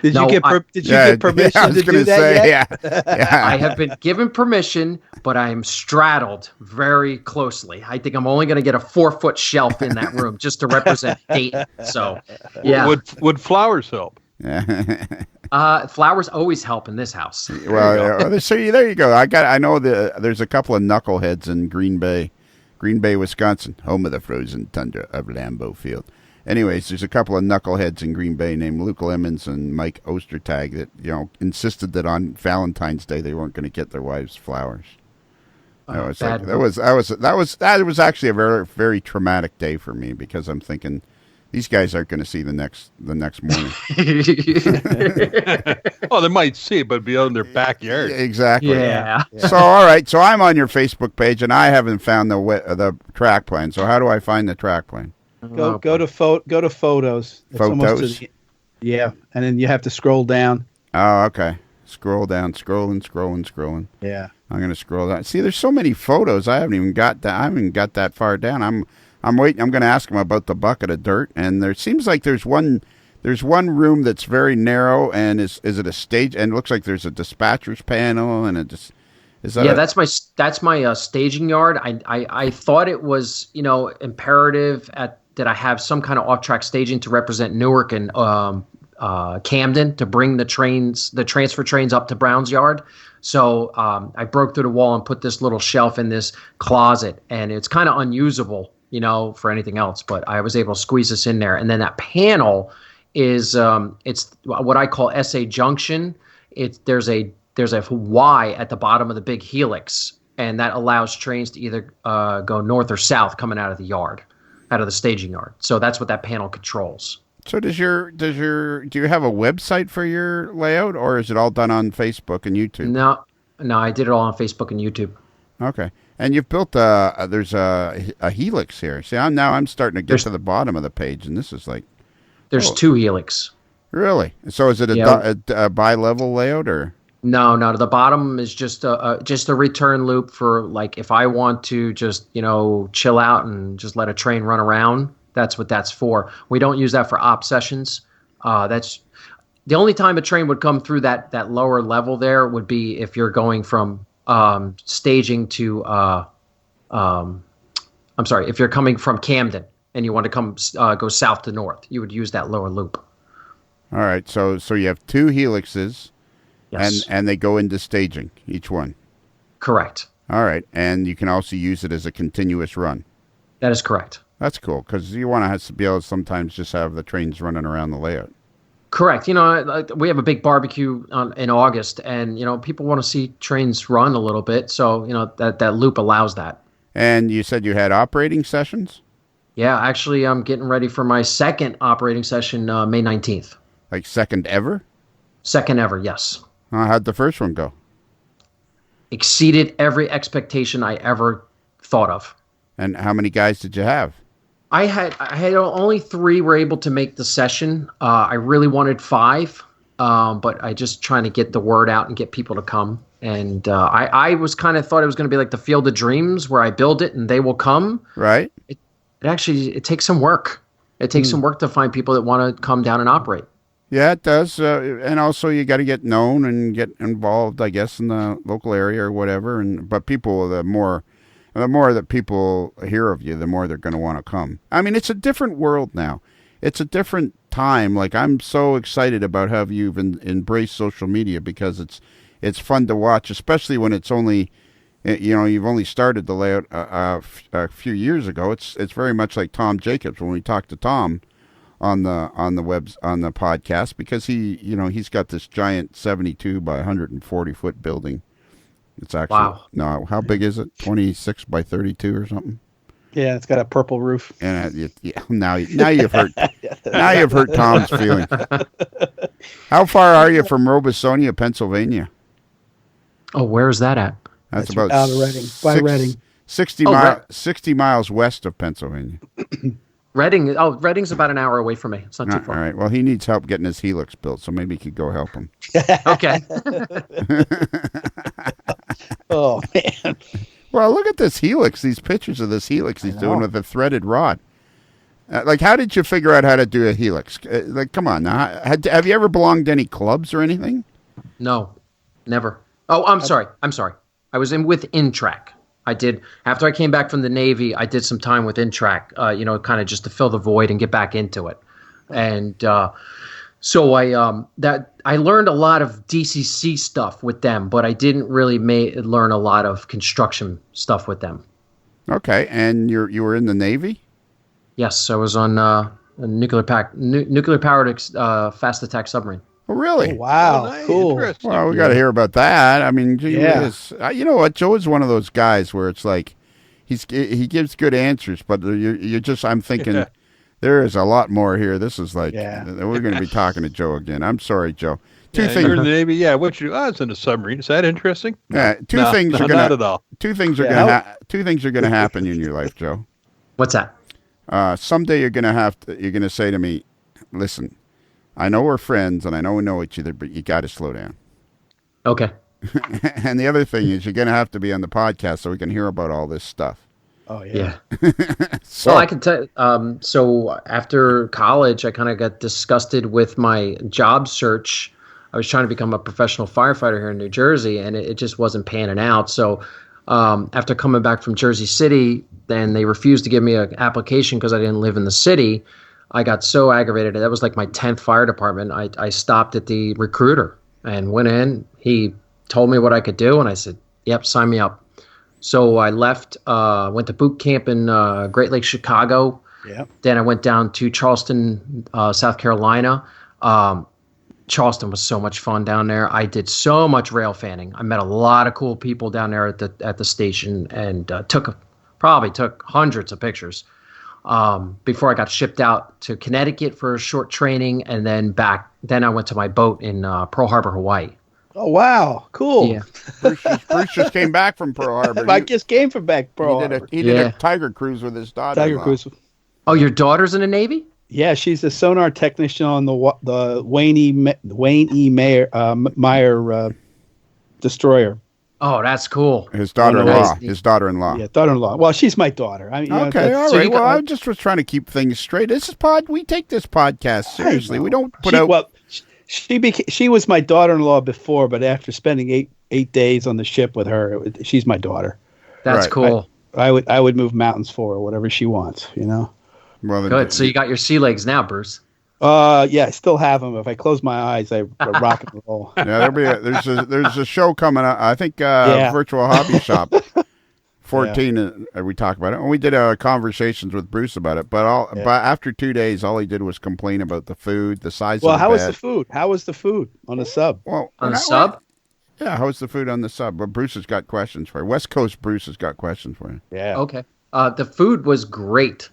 Did you get permission to do that yet? Yeah. I have been given permission, but I am straddled very closely. I think I'm only going to get a 4-foot shelf in that room just to represent Dayton. So, yeah. Would flowers help? Flowers always help in this house. Well, so there you go. I know there's a couple of knuckleheads in Green Bay, Wisconsin, home of the frozen tundra of Lambeau Field. Anyways, there's a couple of knuckleheads in Green Bay named Luke Lemons and Mike Ostertag that insisted that on Valentine's Day they weren't going to get their wives flowers. That was actually a very, very traumatic day for me because I'm thinking these guys aren't going to see the next morning. Oh, they might see it, but it'd be out in their backyard. Exactly. Yeah. So all right, so I'm on your Facebook page and I haven't found the track plan. So how do I find the track plan? Go to photos. It's Photos. Yeah, and then you have to scroll down. Oh, okay. Scroll down, scrolling. Yeah. I'm gonna scroll down. See, there's so many photos. I haven't even got that far down. I'm waiting. I'm gonna ask him about the bucket of dirt. And there seems like there's one room that's very narrow. And is it a stage? And it looks like there's a dispatcher's panel. And that's my staging yard. I thought it was imperative that I have some kind of off-track staging to represent Newark and Camden to bring the transfer trains up to Brown's Yard. So I broke through the wall and put this little shelf in this closet, and it's kind of unusable, for anything else. But I was able to squeeze this in there, and then that panel is it's what I call SA Junction. There's a Y at the bottom of the big helix, and that allows trains to either go north or south coming out of the yard. Out of the staging yard. So that's what that panel controls. So do you have a website for your layout, or is it all done on Facebook and YouTube? No, I did it all on Facebook and YouTube. Okay. And you've built there's a helix here. See, I'm starting to get to the bottom of the page, and this is like there's 2 helix. Really? So is it a bi-level layout or? No. The bottom is just a return loop for like if I want to just chill out and just let a train run around. That's what that's for. We don't use that for op sessions. That's the only time a train would come through that lower level there would be if you're going from staging to if you're coming from Camden and you want to go south to north, you would use that lower loop. All right, so you have 2 helixes, yes, and they go into staging each one. Correct. All right, and you can also use it as a continuous run. That is correct. That's cool because you want to be able to sometimes just have the trains running around the layout. Correct. We have a big barbecue in August, and people want to see trains run a little bit, so that loop allows that. And you said you had operating sessions? Yeah, actually, I'm getting ready for my second operating session, May 19th. Like second ever? Second ever, yes. How'd the first one go? Exceeded every expectation I ever thought of. And how many guys did you have? I had only 3 were able to make the session. I really wanted 5, but I just trying to get the word out and get people to come. And I was kind of thought it was going to be like the Field of Dreams where I build it and they will come. Right. It takes some work. It takes some work to find people that want to come down and operate. Yeah, it does. And also you got to get known and get involved, I guess, in the local area or whatever. But people, the more that people hear of you, the more they're going to want to come. I mean, it's a different world now. It's a different time. Like, I'm so excited about how you've embraced social media because it's fun to watch, especially when it's only, you've only started the layout a few years ago. It's very much like Tom Jacobs when we talked to Tom on the podcast because he's got this giant 72 by 140 foot building. It's actually, wow. No, how big is it? 26 by 32 or something? Yeah, it's got a purple roof. And now you've hurt Tom's feelings. How far are you from Robesonia, Pennsylvania? Oh, where is that at? That's about out of Reading, by Reading. 60 miles west of Pennsylvania. Reading. Oh, Reading's about an hour away from me. It's not too far. All right. Well, he needs help getting his helix built, so maybe you could go help him. Okay. Oh, man. Well, look at this helix. These pictures of this helix he's doing with a threaded rod. How did you figure out how to do a helix? Come on now. Have you ever belonged to any clubs or anything? No, never. Oh, I'm sorry. I was with Intrac. I did, after I came back from the Navy, I did some time with Intrac, kind of just to fill the void and get back into it. And so I learned a lot of DCC stuff with them, but I didn't really learn a lot of construction stuff with them. Okay, and you were in the Navy? Yes, I was on a nuclear-powered fast attack submarine. Oh, really? Oh, wow, nice. cool. Well, we got to hear about that. I mean, you know what? Joe is one of those guys where it's like he gives good answers, but I'm thinking there is a lot more here. This is like we're going to be talking to Joe again. I'm sorry, Joe. Two things. You're in the Navy, yeah. What you? I was in a submarine. Is that interesting? Yeah. Two things are not at all. Two things are going to happen in your life, Joe. What's that? Someday you're going to say to me, "Listen, I know we're friends and I know we know each other, but you got to slow down." Okay. And the other thing is you're going to have to be on the podcast so we can hear about all this stuff. Oh, yeah. Well, I can tell. So after college, I kind of got disgusted with my job search. I was trying to become a professional firefighter here in New Jersey, and it just wasn't panning out. So after coming back from Jersey City, then they refused to give me an application because I didn't live in the city. I got so aggravated. That was like my 10th fire department. I stopped at the recruiter and went in. He told me what I could do, and I said, yep, sign me up. So I left, went to boot camp in Great Lakes, Chicago. Yep. Then I went down to Charleston, South Carolina. Charleston was so much fun down there. I did so much rail fanning. I met a lot of cool people down there at the station and probably took hundreds of pictures. before I got shipped out to Connecticut for a short training, and then back. Then I went to my boat in Pearl Harbor, Hawaii. Oh, wow. Cool. Yeah. Bruce just came back from Pearl Harbor. I just came from back Pearl Harbor. He did a Tiger cruise with his daughter. Tiger cruise. Oh, your daughter's in the Navy? Yeah, she's a sonar technician on the Wayne E. Meyer destroyer. Oh, that's cool. His daughter-in-law. His daughter-in-law. Yeah, daughter-in-law. Well, she's my daughter. I mean, okay, all right. Well, I just was trying to keep things straight. We take this podcast seriously. We don't put out. Well, she was my daughter-in-law before, but after spending eight days on the ship with her, she's my daughter. That's cool. I would move mountains for her, whatever she wants. Well, good. So you got your sea legs now, Bruce. Yeah, I still have them. If I close my eyes, I rock and roll. Yeah, there's a show coming up. I think Virtual Hobby Shop 14. We talked about it. And we did Conversations with Bruce about it. But after 2 days, all he did was complain about the food, the size of the bed. Well, how was the food? How was the food on the sub? Well, on the sub? Yeah, how was the food on the sub? But Bruce has got questions for you. West Coast Bruce has got questions for you. Yeah. Okay. The food was great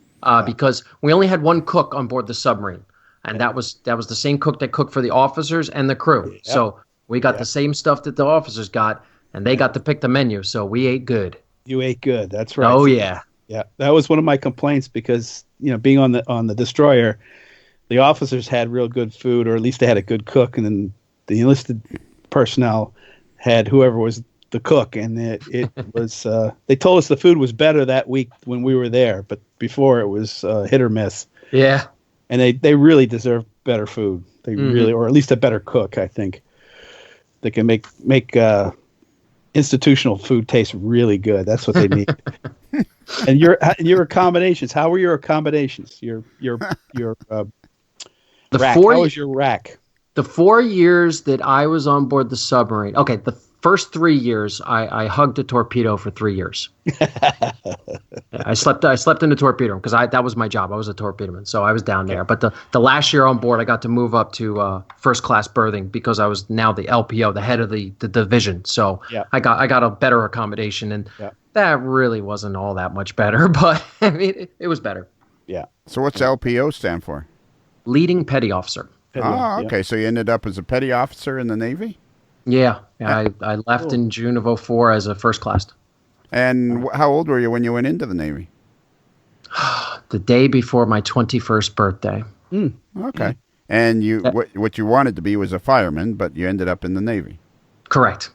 because we only had one cook on board the submarine. And that was the same cook that cooked for the officers and the crew. Yep. So we got the same stuff that the officers got, and they got to pick the menu. So we ate good. You ate good. That's right. Oh yeah. Yeah, that was one of my complaints because being on the destroyer, the officers had real good food, or at least they had a good cook, and then the enlisted personnel had whoever was the cook, and it was. They told us the food was better that week when we were there, but before it was hit or miss. Yeah. And they really deserve better food. They really, or at least a better cook. I think they can make institutional food taste really good. That's what they need. And your accommodations. How were your accommodations? Your rack. How was your rack? The 4 years that I was on board the submarine. Okay, the first 3 years, I hugged a torpedo for 3 years. I slept in the torpedo room because that was my job. I was a torpedoman, so I was down there. But the last year on board, I got to move up to first class berthing because I was now the LPO, the head of the division. So I got a better accommodation, and that really wasn't all that much better, but I mean it was better. Yeah. So what's LPO stand for? Leading Petty Officer. Okay. Yeah. So you ended up as a petty officer in the Navy? Yeah. I left in June of 2004 as a first class. And how old were you when you went into the Navy? The day before my 21st birthday. Okay. And what you wanted to be was a fireman, but you ended up in the Navy. Correct.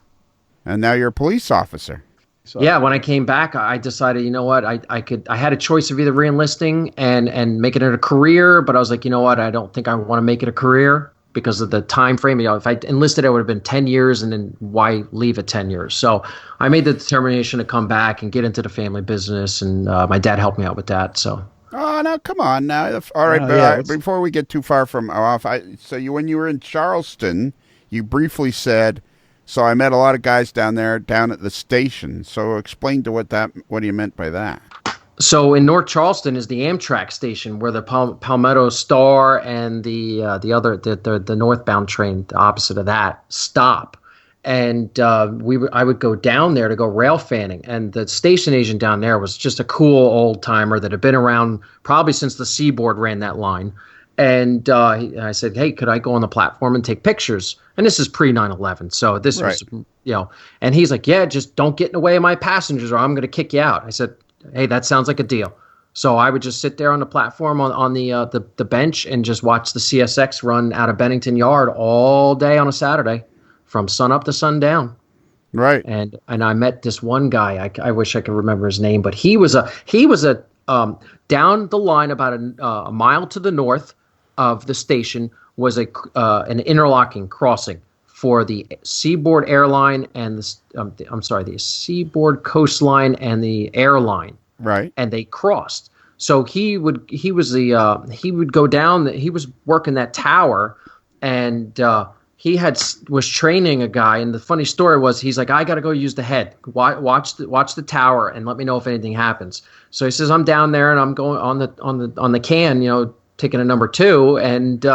And now you're a police officer. So, yeah, when I came back, I decided, you know what, I had a choice of either re-enlisting and making it a career, but I was like, you know what, I don't think I want to make it a career because of the time frame. If I enlisted, it would have been 10 years, and then why leave at 10 years? So I made the determination to come back and get into the family business, and my dad helped me out with that. So. Oh, now come on now. All right, before we get too far from off, when you were in Charleston, you briefly said, so I met a lot of guys down at the station. So explain what do you meant by that? So in North Charleston is the Amtrak station where the Palmetto Star and the other the northbound train, the opposite of that, stop. And I would go down there to go rail fanning, and the station agent down there was just a cool old timer that had been around probably since the Seaboard ran that line. And I said, hey, could I go on the platform and take pictures? And this is pre 9/11, so this was, and he's like, yeah, just don't get in the way of my passengers or I'm going to kick you out. I said, hey, that sounds like a deal. So I would just sit there on the platform on the bench and just watch the CSX run out of Bennington Yard all day on a Saturday from sun up to sundown. Right. And I met this one guy. I wish I could remember his name, but he was a down the line about a mile to the north of the station was an interlocking crossing for the Seaboard Airline and the Seaboard Coastline and the airline. Right. And they crossed. So he would go down. He was working that tower, and he was training a guy. And the funny story was, he's like, I got to go use the head. Watch the tower and let me know if anything happens. So he says, I'm down there and I'm going on the can, taking a number 2, and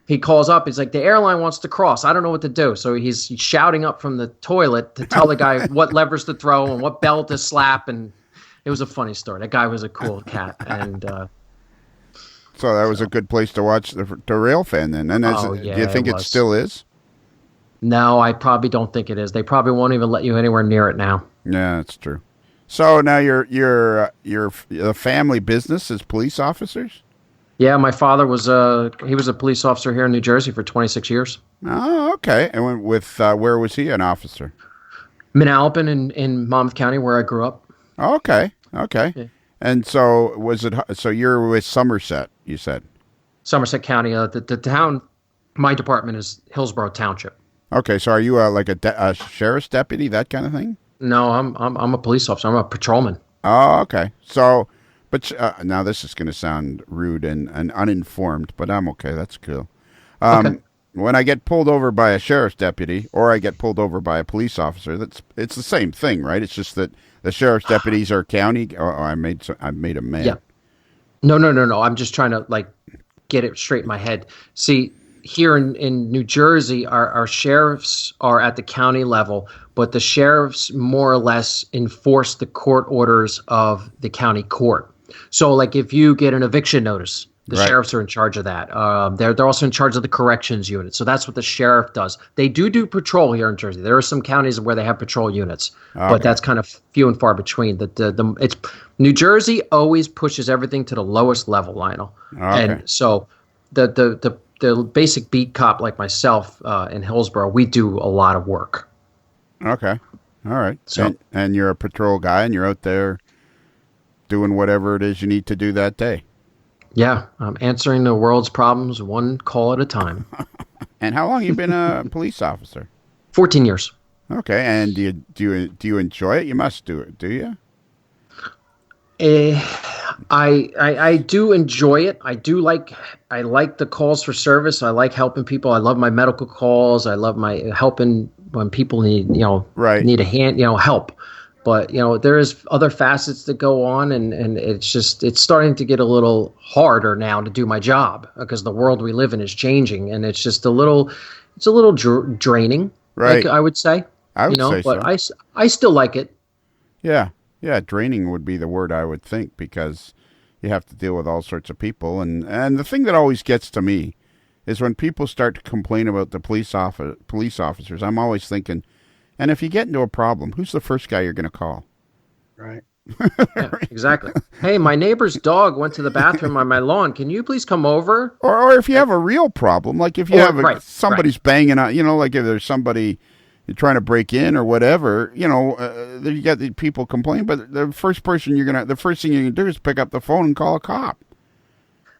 he calls up. He's like, the airline wants to cross. I don't know what to do. So he's shouting up from the toilet to tell the guy what levers to throw and what bell to slap. And it was a funny story. That guy was a cool cat. And So that was a good place to watch the Railfan then. And do you think it still is? No, I probably don't think it is. They probably won't even let you anywhere near it now. Yeah, that's true. So now your family business is police officers? Yeah, my father was a police officer here in New Jersey for 26 years. Oh, okay. And where was he an officer? Manalapan in Monmouth County, where I grew up. Okay. Yeah. And so so you're with Somerset, you said? Somerset County. The town, my department is Hillsborough Township. Okay, so are you like a sheriff's deputy, that kind of thing? No, I'm a police officer. I'm a patrolman. Oh, okay. So, but now this is going to sound rude and uninformed, but I'm okay. That's cool. Okay. When I get pulled over by a sheriff's deputy or I get pulled over by a police officer, it's the same thing, right? It's just that the sheriff's deputies are county. Oh, I made a man. Yeah. No. I'm just trying to get it straight in my head. See, here in New Jersey, our sheriffs are at the county level, but the sheriffs more or less enforce the court orders of the county court. So, if you get an eviction notice, the sheriffs are in charge of that. They're also in charge of the corrections unit. So that's what the sheriff does. They do patrol here in Jersey. There are some counties where they have patrol units, but that's kind of few and far between. It's New Jersey always pushes everything to the lowest level, Lionel. Okay. And so the basic beat cop like myself in Hillsborough, we do a lot of work. Okay. All right. So, and you're a patrol guy and you're out there doing whatever it is you need to do that day. Yeah, I'm answering the world's problems one call at a time. And how long have you been a police officer? 14 years. Okay, and do you enjoy it? You must do it, do you? I do enjoy it. I like the calls for service. I like helping people. I love my medical calls. I love my helping when people need need a hand, help. But there is other facets that go on, and it's starting to get a little harder now to do my job because the world we live in is changing, and it's just a little draining. Right, I would say. I would say but so. I still like it. Yeah, draining would be the word I would think because you have to deal with all sorts of people, and the thing that always gets to me is when people start to complain about the police officers. I'm always thinking, and if you get into a problem, who's the first guy you're going to call? Right. Yeah, exactly. Hey, my neighbor's dog went to the bathroom on my lawn. Can you please come over? Or if you have a real problem, like if you have somebody's banging on, like if there's somebody trying to break in or whatever, you got the people complaining, but the first thing you're going to do is pick up the phone and call a cop.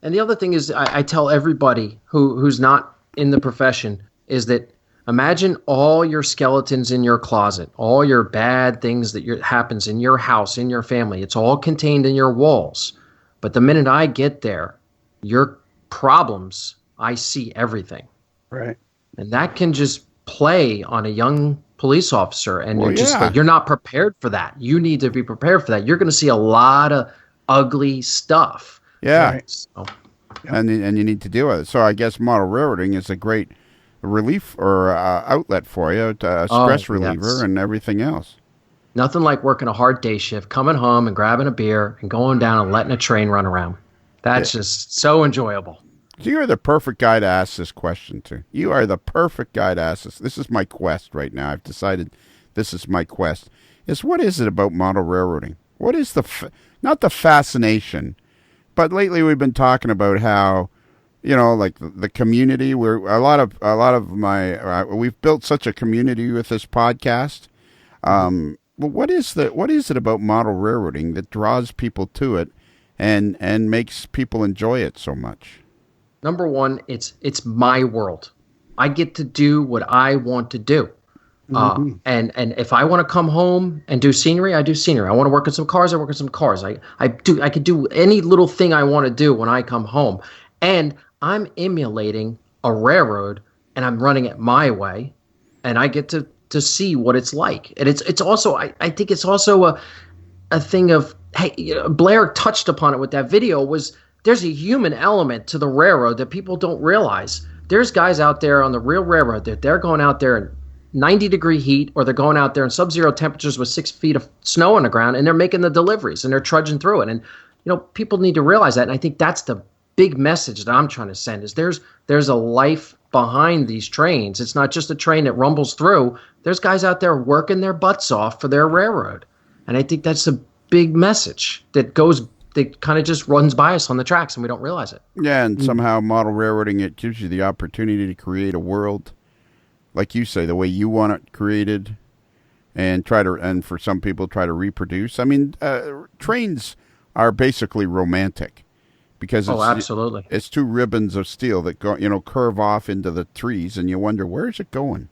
And the other thing is I tell everybody who's not in the profession is that imagine all your skeletons in your closet, all your bad things that happens in your house, in your family. It's all contained in your walls. But the minute I get there, your problems, I see everything. Right. And that can just play on a young police officer. And you're not prepared for that. You need to be prepared for that. You're going to see a lot of ugly stuff. Yeah. Right? So, and you need to deal with it. So I guess model railroading is a great relief or outlet for you, stress reliever and everything else. Nothing like working a hard day shift, coming home and grabbing a beer and going down and letting a train run around. That's just so enjoyable. So you're the perfect guy to ask this question to. You are the perfect guy to ask this. This is my quest right now. I've decided this is my quest. What is it about model railroading? What is not the fascination, but lately we've been talking about how like the community, where a lot of my we've built such a community with this podcast. But what is it about model railroading that draws people to it and makes people enjoy it so much? Number one, it's my world. I get to do what I want to do. And if I want to come home and do scenery, I do scenery. I want to work on some cars, I work on some cars. I could do any little thing I want to do when I come home. And I'm emulating a railroad, and I'm running it my way, and I get to see what it's like. And it's also I think it's also a thing of, hey, Blair touched upon it with that video, was there's a human element to the railroad that people don't realize. There's guys out there on the real railroad that they're going out there in 90-degree heat, or they're going out there in sub-zero temperatures with 6 feet of snow on the ground, and they're making the deliveries and they're trudging through it. And people need to realize that. And I think that's the big message that I'm trying to send is there's a life behind these trains. It's not just a train that rumbles through. There's guys out there working their butts off for their railroad. And I think that's a big message that kind of just runs by us on the tracks and we don't realize it. Yeah, and somehow model railroading, it gives you the opportunity to create a world, like you say, the way you want it created, and for some people try to reproduce. I mean, trains are basically romantic because absolutely. It's two ribbons of steel that go, curve off into the trees, and you wonder, where's it going?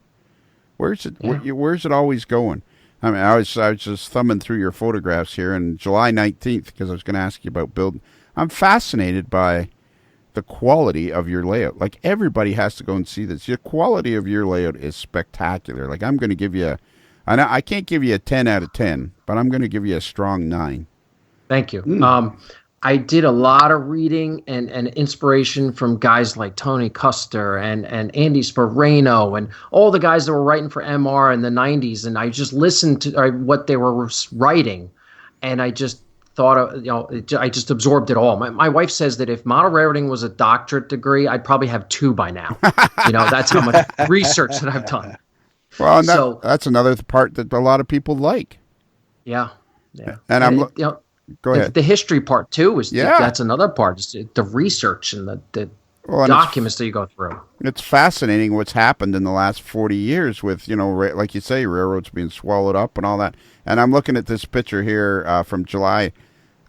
Where's it always going? I mean, I was just thumbing through your photographs here, and July 19th, because I was going to ask you about building. I'm fascinated by the quality of your layout. Like, everybody has to go and see this. The quality of your layout is spectacular. Like, I'm going to give you I can't give you a 10 out of 10, but I'm going to give you a strong 9. Thank you. I did a lot of reading and inspiration from guys like Tony Custer and Andy Sperano and all the guys that were writing for MR in the 90s. And I just listened to what they were writing. And I just thought, I just absorbed it all. My wife says that if model railroading was a doctorate degree, I'd probably have 2 by now. That's how much research that I've done. Well, and that's another part that a lot of people like. Yeah. And go ahead. The history part too that's another part. It's the research and the documents that you go through. It's fascinating what's happened in the last 40 years with, like you say, railroads being swallowed up and all that. And I'm looking at this picture here from July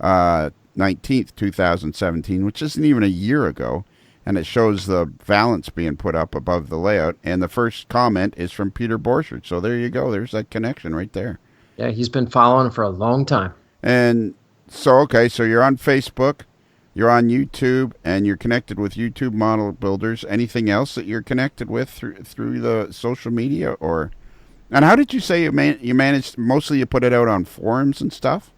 19th, 2017, which isn't even a year ago. And it shows the valance being put up above the layout. And the first comment is from Peter Borcherds. So there you go. There's that connection right there. Yeah, he's been following for a long time. And so you're on Facebook, you're on YouTube, and you're connected with YouTube model builders. Anything else that you're connected with through the social media? And how did you say you managed, mostly you put it out on forums and stuff?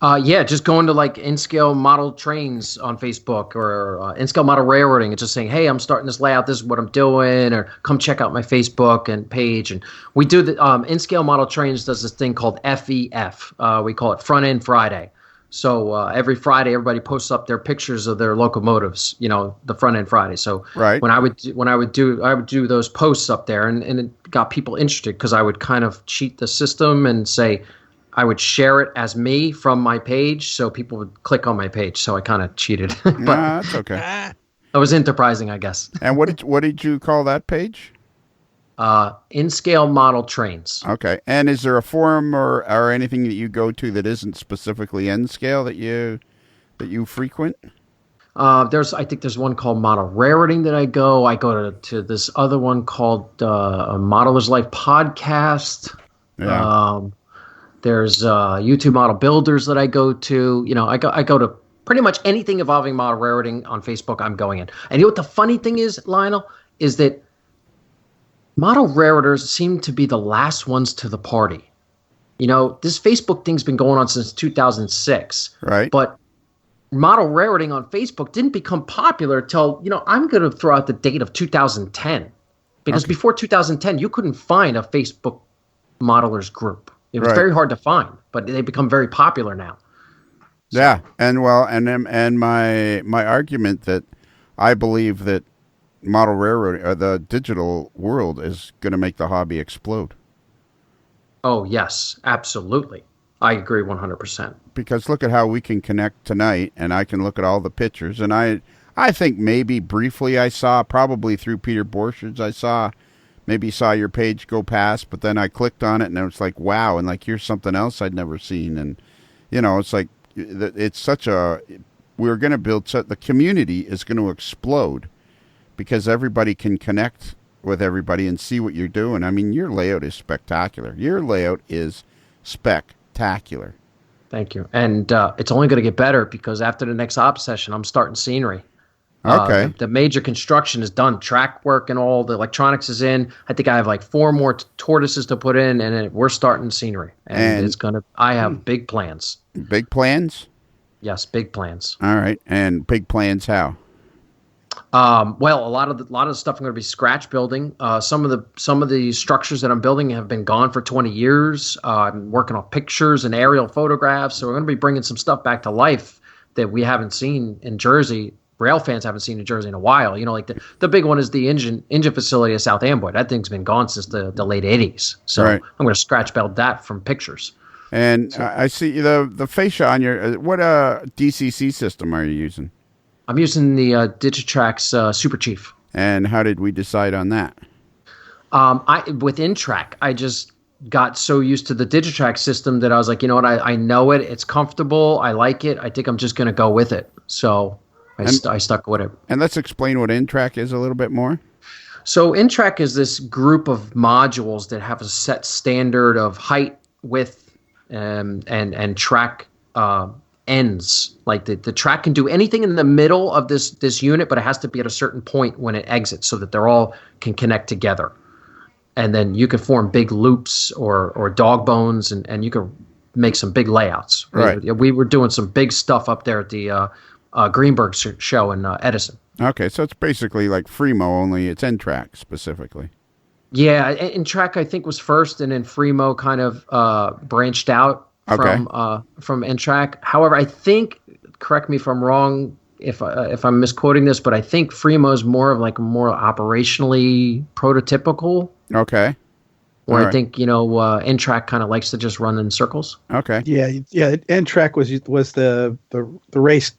Just going to like N-Scale Model Trains on Facebook or N-Scale Model Railroading and just saying, hey, I'm starting this layout, this is what I'm doing, or come check out my Facebook and page. And we do the N-Scale Model Trains does this thing called FEF. We call it Front End Friday. So every Friday, everybody posts up their pictures of their locomotives, the Front End Friday. So right. when I would do those posts up there, and it got people interested because I would kind of cheat the system and say, I would share it as me from my page, so people would click on my page. So I kind of cheated, but that's okay. It was enterprising, I guess. And what did you call that page? N-Scale Model Trains. Okay. And is there a forum or anything that you go to that isn't specifically N-Scale that you frequent? I think there's one called Model Railroading that I go. I go to this other one called Modeler's Life Podcast. Yeah. There's YouTube Model Builders that I go to. I go to pretty much anything involving model railroading on Facebook. I'm going in. And what the funny thing is, Lionel, is that model railroaders seem to be the last ones to the party. This Facebook thing's been going on since 2006. Right. But model railroading on Facebook didn't become popular till, I'm going to throw out the date of 2010. Because before 2010, you couldn't find a Facebook modelers group. It was very hard to find, but they become very popular now. So. Yeah, and my argument that I believe that model railroading, the digital world, is going to make the hobby explode. Oh yes, absolutely. I agree 100%. Because look at how we can connect tonight, and I can look at all the pictures, and I think maybe briefly I saw, probably through Peter Borcherds, maybe saw your page go past, but then I clicked on it and it was like, wow. And like, here's something else I'd never seen. And, it's like, we're going to build, the community is going to explode because everybody can connect with everybody and see what you're doing. I mean, your layout is spectacular. Your layout is spectacular. Thank you. And it's only going to get better because after the next op session, I'm starting scenery. Okay. The major construction is done. Track work and all the electronics is in. I think I have like 4 more tortoises to put in, and then we're starting scenery. And it's gonna. I have big plans. Big plans? Yes, big plans. All right. And big plans how? Well, a lot of the stuff I'm going to be scratch building. Some of the structures that I'm building have been gone for 20 years. I'm working on pictures and aerial photographs, so we're going to be bringing some stuff back to life that we haven't seen in Jersey. Rail fans haven't seen in Jersey in a while. You know, like the big one is the engine facility at South Amboy. That thing's been gone since the late 80s. So Right. I'm going to scratch belt that from pictures. And I see the fascia on your. What DCC system are you using? I'm using the Digitrax Super Chief. And how did we decide on that? With Intrack, I just got so used to the Digitrax system that I was like, you know what, I know it. It's comfortable. I like it. I think I'm just going to go with it. So I stuck with it. And let's explain what Intrack is a little bit more. So Intrack is this group of modules that have a set standard of height, width, and track ends. Like the track can do anything in the middle of this unit, but it has to be at a certain point when it exits so that they're all can connect together. And then you can form big loops or dog bones, and you can make some big layouts. Right. We were doing some big stuff up there at the Greenberg show in Edison. Okay, so it's basically like Fremo, only it's N-Track specifically. Yeah, N-Track I think was first, and then Fremo kind of branched out from N-Track. However, I think, correct me if I'm wrong, if I'm misquoting this, but I think Fremo is more operationally prototypical. Okay. Where I think, N-Track kind of likes to just run in circles. Okay. Yeah. N-Track was the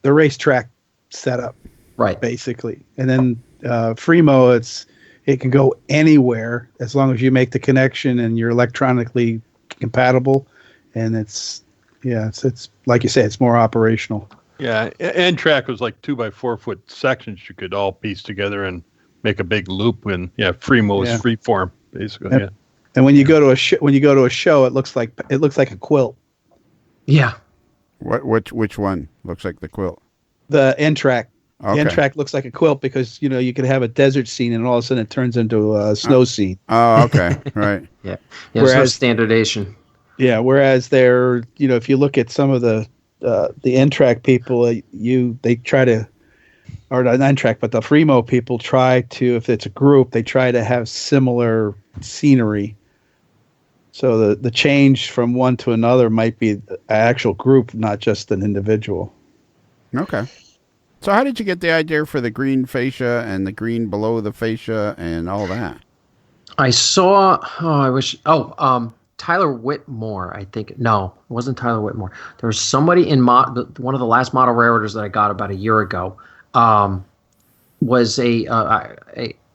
racetrack setup, right? Basically, and then Fremo, it can go anywhere as long as you make the connection and you're electronically compatible, and it's like you say, it's more operational. Yeah, N-Track was like 2x4 foot sections you could all piece together and make a big loop. And Fremo is freeform basically. Yep. Yeah. And when you go to a show, it looks like a quilt. Yeah. Which one looks like the quilt? The N-Track. Okay. The N-Track looks like a quilt because you could have a desert scene and all of a sudden it turns into a snow scene. Oh, okay, right. Yeah. There's no standardization. Yeah. Whereas if you look at some of the N-Track people, they try to, or not N-Track, but the Fremo people try to, if it's a group, they try to have similar scenery. So the change from one to another might be an actual group, not just an individual. Okay. So how did you get the idea for the green fascia and the green below the fascia and all that? I saw, Tyler Whitmore, I think. No, it wasn't Tyler Whitmore. There was somebody in one of the last model railroaders that I got about a year ago.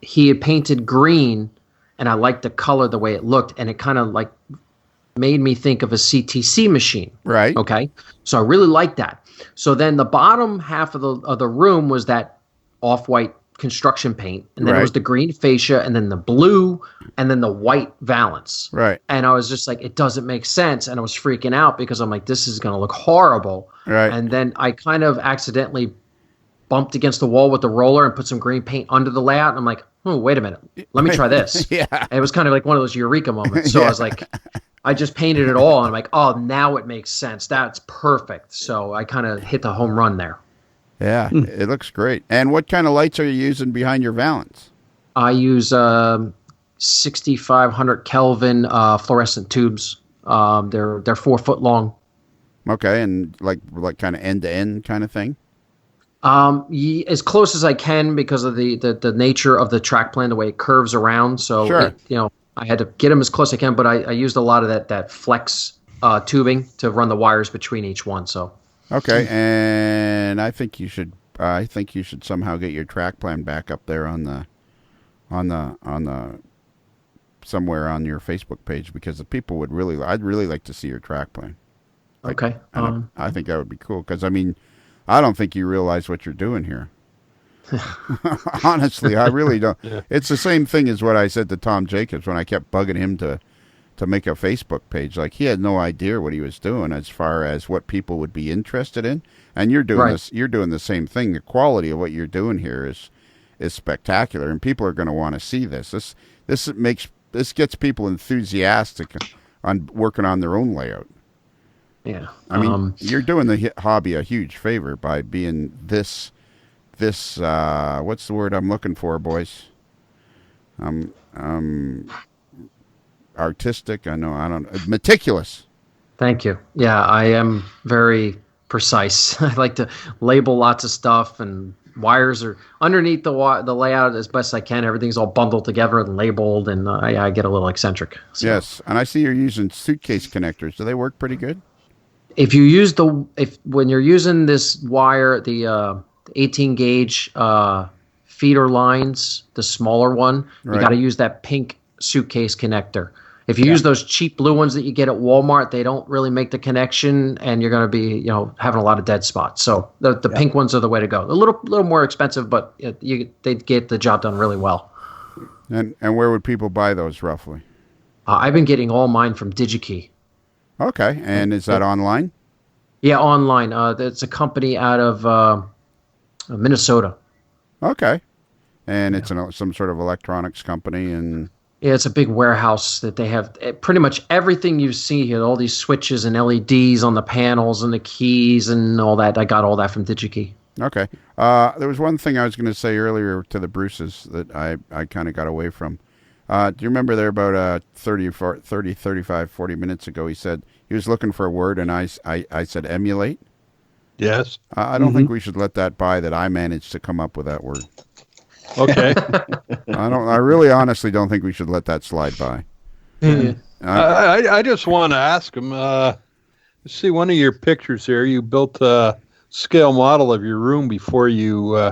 He had painted green, and I liked the color, the way it looked, and it kind of like made me think of a CTC machine. Right. Okay. So I really liked that. So then the bottom half of the room was that off-white construction paint, and then it was the green fascia, and then the blue, and then the white valance. Right. And I was just like, it doesn't make sense, and I was freaking out because I'm like, this is going to look horrible. Right. And then I kind of accidentally bumped against the wall with the roller and put some green paint under the layout, and I'm like, oh, wait a minute, let me try this. Yeah. And it was kind of like one of those eureka moments. So I was like, I just painted it all, and I'm like, oh, now it makes sense. That's perfect. So I kind of hit the home run there. Yeah, it looks great. And what kind of lights are you using behind your valance? I use 6,500 Kelvin fluorescent tubes. They're 4 foot long. Okay, and like kind of end to end kind of thing. As close as I can because of the nature of the track plan, the way it curves around. So sure. I had to get them as close as I can, but I used a lot of that flex tubing to run the wires between each one. So. Okay, and I think you should somehow get your track plan back up there on the somewhere on your Facebook page, because the people I'd really like to see your track plan. Okay. I think that would be cool, because I don't think you realize what you're doing here. Honestly, I really don't. Yeah. It's the same thing as what I said to Tom Jacobs when I kept bugging him to make a Facebook page. Like, he had no idea what he was doing as far as what people would be interested in. And you're doing this. You're doing the same thing. The quality of what you're doing here is spectacular, and people are going to want to see this. This gets people enthusiastic on working on their own layout. Yeah, I mean, you're doing the hobby a huge favor by being this. What's the word I'm looking for, boys? Artistic. I don't. Meticulous. Thank you. Yeah, I am very precise. I like to label lots of stuff, and wires are underneath the layout as best I can. Everything's all bundled together and labeled, and I get a little eccentric. So. Yes, and I see you're using suitcase connectors. Do they work pretty good? If you use when you're using this wire, the 18 gauge feeder lines, the smaller one, you got to use that pink suitcase connector. If you use those cheap blue ones that you get at Walmart, they don't really make the connection, and you're going to be, having a lot of dead spots. So the pink ones are the way to go. A little more expensive, but they get the job done really well. And where would people buy those roughly? I've been getting all mine from DigiKey. Okay, and is that online? Yeah, online. It's a company out of Minnesota. Okay, and it's some sort of electronics company, and yeah, it's a big warehouse that they have pretty much everything you see here. All these switches and LEDs on the panels and the keys and all that. I got all that from DigiKey. Okay. There was one thing I was going to say earlier to the Bruces that I kind of got away from. Do you remember there about 35, 40 minutes ago, he said he was looking for a word, and I said emulate? Yes. I don't think we should let that by that I managed to come up with that word. Okay. I really honestly don't think we should let that slide by. I just want to ask him, see one of your pictures here, you built a scale model of your room before you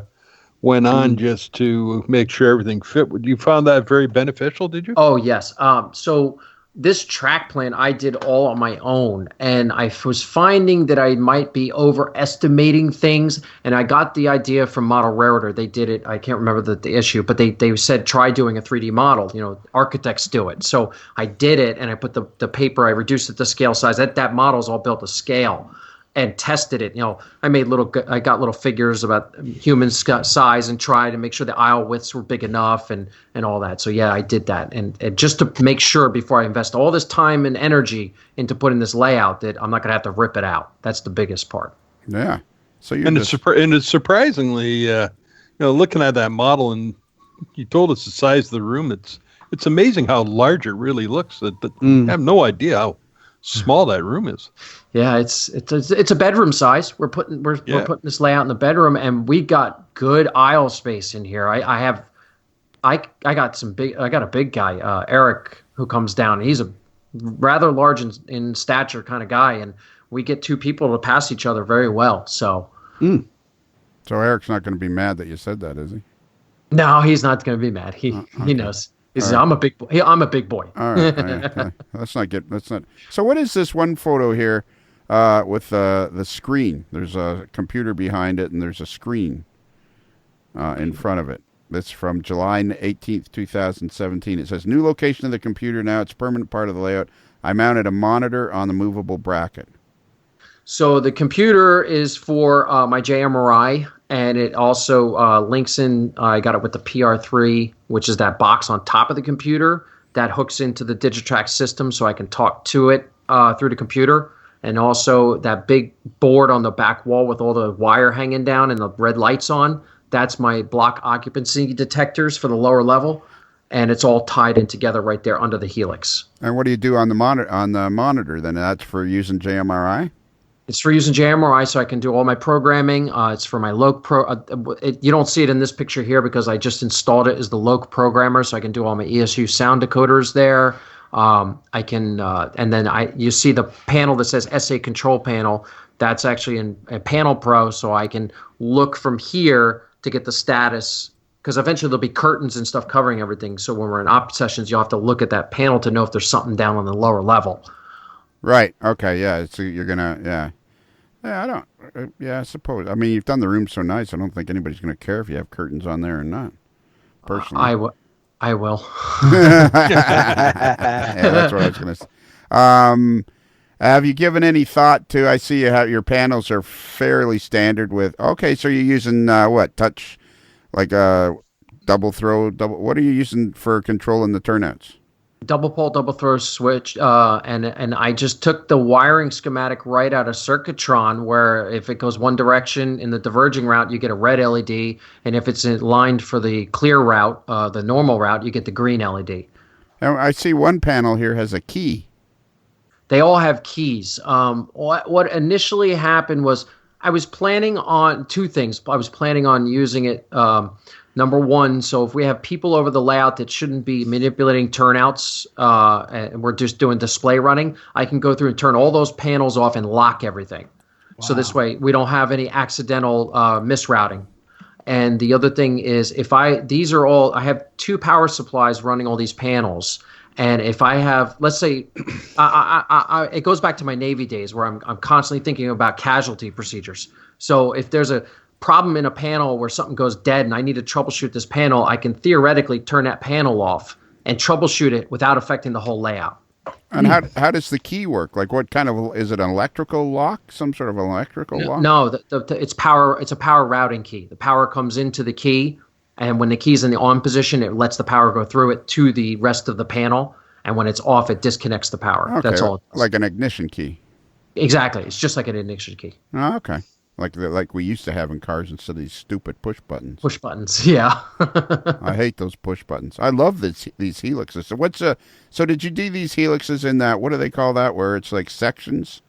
went on just to make sure everything fit. You found that very beneficial, did you? Oh, yes. So this track plan I did all on my own, and I was finding that I might be overestimating things, and I got the idea from Model Railroad. They did it. I can't remember the issue, but they said try doing a 3D model. Architects do it. So I did it, and I put the paper, I reduced it to scale size. That model's all built to scale. And tested it. I got little figures about human size and tried to make sure the aisle widths were big enough and all that. So yeah, I did that. And just to make sure before I invest all this time and energy into putting this layout that I'm not going to have to rip it out. That's the biggest part. Yeah. So it's surprisingly, looking at that model, and you told us the size of the room. It's amazing how large it really looks. I have no idea how small that room is. Yeah, it's a bedroom size. We're putting this layout in the bedroom, and we got good aisle space in here. I got a big guy, Eric, who comes down. He's a rather large in stature kind of guy, and we get two people to pass each other very well. So, So Eric's not going to be mad that you said that, is he? No, he's not going to be mad. He knows. He says, I'm a big boy. I'm a big boy. All right. Let's not. So what is this one photo here with the screen? There's a computer behind it, and there's a screen in front of it. That's from July 18th, 2017. It says, new location of the computer. Now it's permanent part of the layout. I mounted a monitor on the movable bracket. So the computer is for my JMRI, and it also links in. I got it with the PR3, which is that box on top of the computer that hooks into the Digitrax system, so I can talk to it through the computer. And also that big board on the back wall with all the wire hanging down and the red lights on. That's my block occupancy detectors for the lower level, and it's all tied in together right there under the helix. And what do you do on the monitor? Then that's for using JMRI. It's for using JMRI, so I can do all my programming. It's for my Loc Pro. You don't see it in this picture here because I just installed it as the Loc programmer, so I can do all my ESU sound decoders there. I can, and then you see the panel that says SA Control Panel. That's actually in Panel Pro, so I can look from here to get the status. Because eventually there'll be curtains and stuff covering everything. So when we're in op sessions, you'll have to look at that panel to know if there's something down on the lower level. Right. Okay. Yeah. So you're gonna. Yeah. Yeah. I don't. Yeah. I suppose. I mean, you've done the room so nice. I don't think anybody's gonna care if you have curtains on there or not. Personally, I will. Yeah, that's what I was gonna say. Have you given any thought to? I see how your panels are fairly standard with. Okay, so you're using what touch, like a double throw. What are you using for controlling the turnouts? Double pole, double throw switch, and I just took the wiring schematic right out of Circuitron, where if it goes one direction in the diverging route, you get a red LED, and if it's aligned for the clear route, the normal route, you get the green LED. Now, I see one panel here has a key. They all have keys. What initially happened was I was planning on two things. I was planning on using it, number one, so if we have people over the layout that shouldn't be manipulating turnouts, and we're just doing display running, I can go through and turn all those panels off and lock everything. Wow. So this way we don't have any accidental misrouting. And the other thing is, I have two power supplies running all these panels. And if I have, let's say, it goes back to my Navy days where I'm constantly thinking about casualty procedures. So if there's a problem in a panel where something goes dead and I need to troubleshoot this panel, I can theoretically turn that panel off and troubleshoot it without affecting the whole layout. And how does the key work? Like, what kind of, is it an electrical lock? Some sort of electrical lock? No, it's power. It's a power routing key. The power comes into the key. And when the key's in the on position, it lets the power go through it to the rest of the panel. And when it's off, it disconnects the power. Okay. That's all. Like an ignition key. Exactly. It's just like an ignition key. Oh, okay. Like we used to have in cars instead of these stupid push buttons. Push buttons, yeah. I hate those push buttons. I love these helixes. So did you do these helixes in that? What do they call that? Where it's like sections?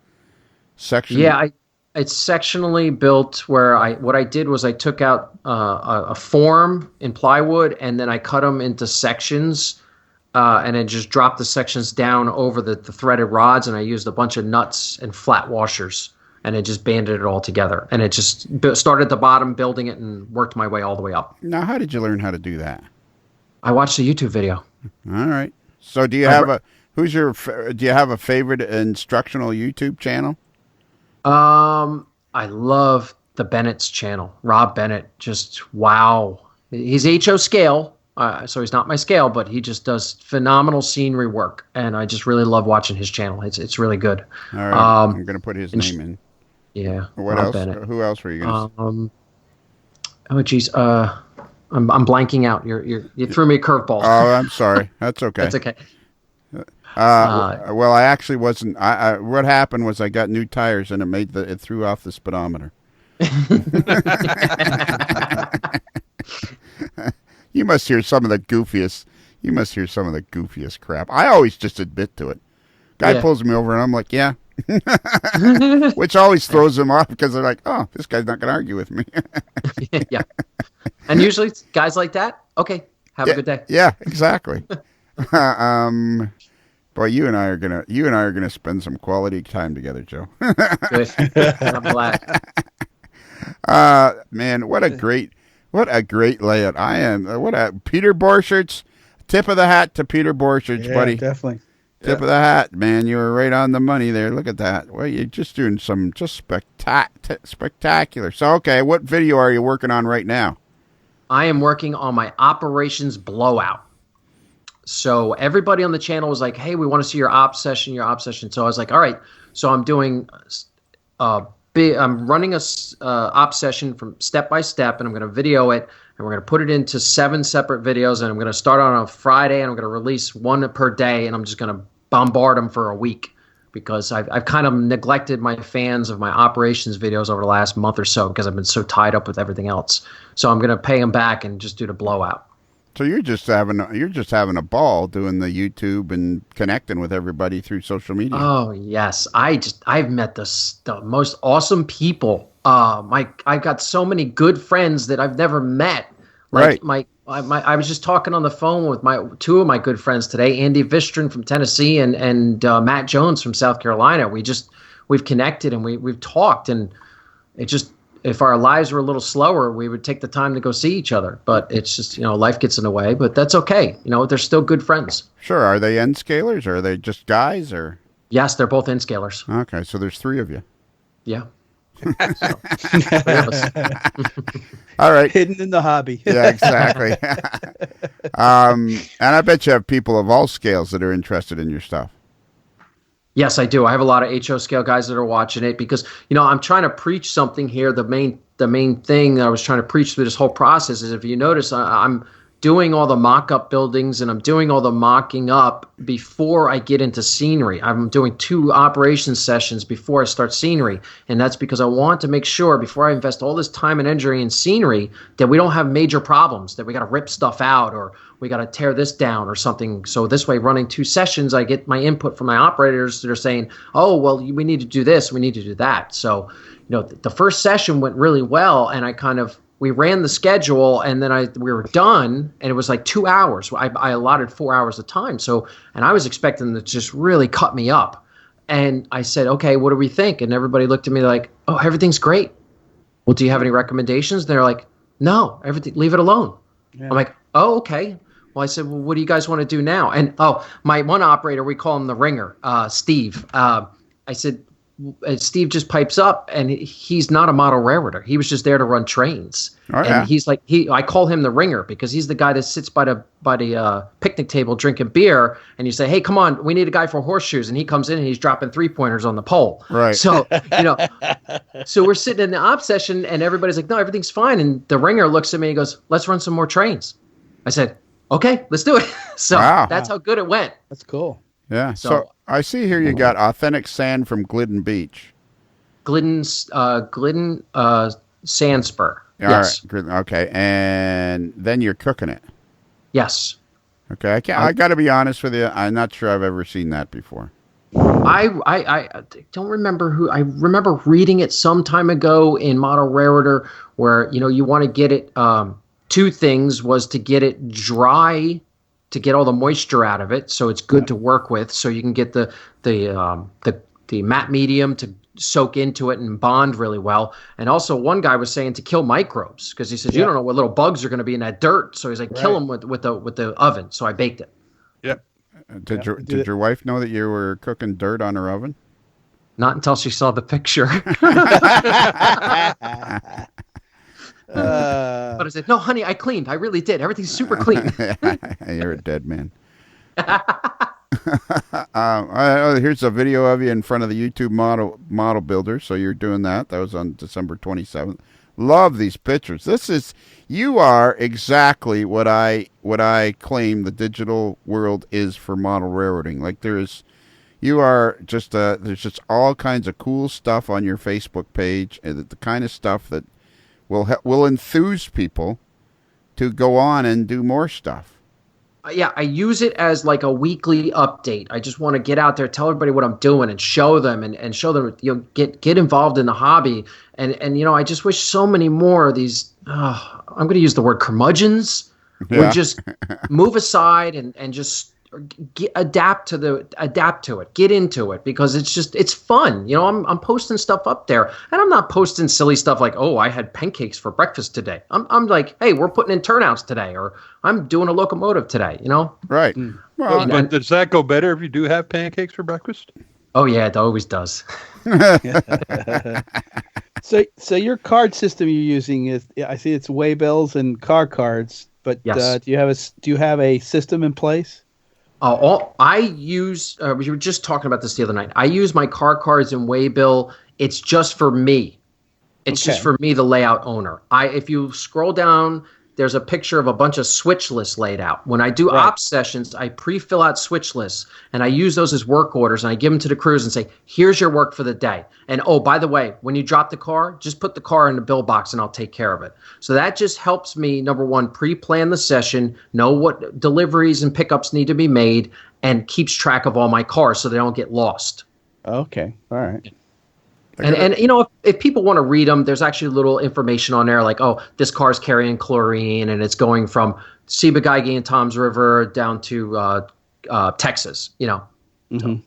Yeah, it's sectionally built. Where what I did was I took out a form in plywood and then I cut them into sections, and then just dropped the sections down over the threaded rods, and I used a bunch of nuts and flat washers. And it just banded it all together. And it just started at the bottom, building it, and worked my way all the way up. Now, how did you learn how to do that? I watched a YouTube video. All right. So do you have do you have a favorite instructional YouTube channel? I love the Bennett's channel. Rob Bennett, just wow. He's HO scale, so he's not my scale, but he just does phenomenal scenery work. And I just really love watching his channel. It's really good. All right. I'm going to put his name in. Yeah. What else? Bennett. Who else were you going to oh geez, I'm blanking out. You threw me a curveball. Oh, I'm sorry. That's okay. That's okay. Well, I actually wasn't. What happened was I got new tires and it threw off the speedometer. You must hear some of the goofiest. You must hear some of the goofiest crap. I always just admit to it. Guy pulls me over and I'm like, yeah. Which always throws them off because they're like, oh, this guy's not going to argue with me. Yeah. And usually guys like that, okay, have a good day. Yeah, exactly. Boy, you and I are gonna spend some quality time together, Joe. Good. I'm glad. Man, what a great layout. Peter Borcherds. Tip of the hat to Peter Borcherds, buddy. Definitely. Tip of the hat, man. You were right on the money there. Look at that. Well, you're just doing some spectacular. So, okay, what video are you working on right now? I am working on my operations blowout. So everybody on the channel was like, hey, we want to see your op session. So I was like, all right. So I'm doing I'm running a op session from step by step, and I'm going to video it, and we're going to put it into 7 separate videos, and I'm going to start on a Friday, and I'm going to release 1 per day, and I'm just going to bombard them for a week because I've kind of neglected my fans of my operations videos over the last month or so because I've been so tied up with everything else. So I'm going to pay them back and just do the blowout. So you're just having a ball doing the YouTube and connecting with everybody through social media. Oh yes, I've met the most awesome people. I've got so many good friends that I've never met. Like right. I was just talking on the phone with 2 of my good friends today, Andy Vistron from Tennessee and Matt Jones from South Carolina. We've connected and we've talked, and it just. If our lives were a little slower, we would take the time to go see each other. But it's just, life gets in the way. But that's okay. They're still good friends. Sure. Are they N-scalers or are they just guys? Or yes, they're both N-scalers. Okay, so there's 3 of you. Yeah. So, 3 of us. All right. Hidden in the hobby. Yeah, exactly. And I bet you have people of all scales that are interested in your stuff. Yes, I do. I have a lot of HO scale guys that are watching it because, I'm trying to preach something here. The main thing that I was trying to preach through this whole process is if you notice, I'm doing all the mock-up buildings and I'm doing all the mocking up before I get into scenery. I'm doing 2 operations sessions before I start scenery. And that's because I want to make sure before I invest all this time and energy in scenery that we don't have major problems, that we got to rip stuff out or we got to tear this down or something. So this way, running 2 sessions, I get my input from my operators that are saying, oh, well, we need to do this, we need to do that. So, the first session went really well, and we ran the schedule, and then we were done, and it was like 2 hours. I allotted 4 hours of time. So, and I was expecting them to just really cut me up. And I said, okay, what do we think? And everybody looked at me like, oh, everything's great. Well, do you have any recommendations? And they're like, no, leave it alone. Yeah. I'm like, oh, okay. Well, I said, well, what do you guys want to do now? And, my one operator, we call him the ringer, Steve. I said, Steve just pipes up, and he's not a model railroader. He was just there to run trains. Oh, yeah. And he's like, I call him the ringer because he's the guy that sits by the picnic table drinking beer, and you say, hey, come on, we need a guy for horseshoes. And he comes in and he's dropping 3-pointers on the pole. Right. So, so we're sitting in the op session and everybody's like, no, everything's fine. And the ringer looks at me and goes, let's run some more trains. I said, okay, let's do it. So that's how good it went. That's cool. Yeah. So I see here you got authentic sand from Glidden Beach. Glidden Sandspur. Yes. All right. Okay. And then you're cooking it. Yes. Okay. I got to be honest with you. I'm not sure I've ever seen that before. I don't remember I remember reading it some time ago in Model Railroader where, you want to get it, 2 things was to get it dry, to get all the moisture out of it, so it's good to work with. So you can get the matte medium to soak into it and bond really well. And also, one guy was saying to kill microbes because he says you don't know what little bugs are going to be in that dirt. So he's like, kill them with the oven. So I baked it. Yep. Did your wife know that you were cooking dirt on her oven? Not until she saw the picture. But I said, no, honey, I cleaned. I really did. Everything's super clean. You're a dead man. Here's a video of you in front of the YouTube model builder. So you're doing that. That was on December 27th. Love these pictures. You are exactly what I claim the digital world is for model railroading. Like there's just all kinds of cool stuff on your Facebook page, and the kind of stuff that will enthuse people to go on and do more stuff. Yeah, I use it as like a weekly update. I just want to get out there, tell everybody what I'm doing, and show them and show them, get involved in the hobby. And I just wish so many more of these. I'm going to use the word curmudgeons. Would just move aside and just adapt to it, get into it, because it's fun. I'm posting stuff up there, and I'm not posting silly stuff like, oh, I had pancakes for breakfast today. I'm like, hey, we're putting in turnouts today, or I'm doing a locomotive today. Right. Well, but does that go better if you do have pancakes for breakfast? Oh yeah, it always does. So your card system you're using is, I see it's waybills and car cards, but yes. Do you have a system in place? I use, we were just talking about this the other night. I use my car cards and waybill. It's just for me. It's just for me, the layout owner. If you scroll down, there's a picture of a bunch of switch lists laid out. When I do ops sessions, I pre-fill out switch lists, and I use those as work orders, and I give them to the crews and say, here's your work for the day. And, oh, by the way, when you drop the car, just put the car in the bill box, and I'll take care of it. So that just helps me, number one, pre-plan the session, know what deliveries and pickups need to be made, and keeps track of all my cars so they don't get lost. Okay, all right. And if people want to read them, there's actually little information on there like, oh, this car's carrying chlorine and it's going from Ciba-Geigy and Toms River down to Texas, Mm-hmm. So.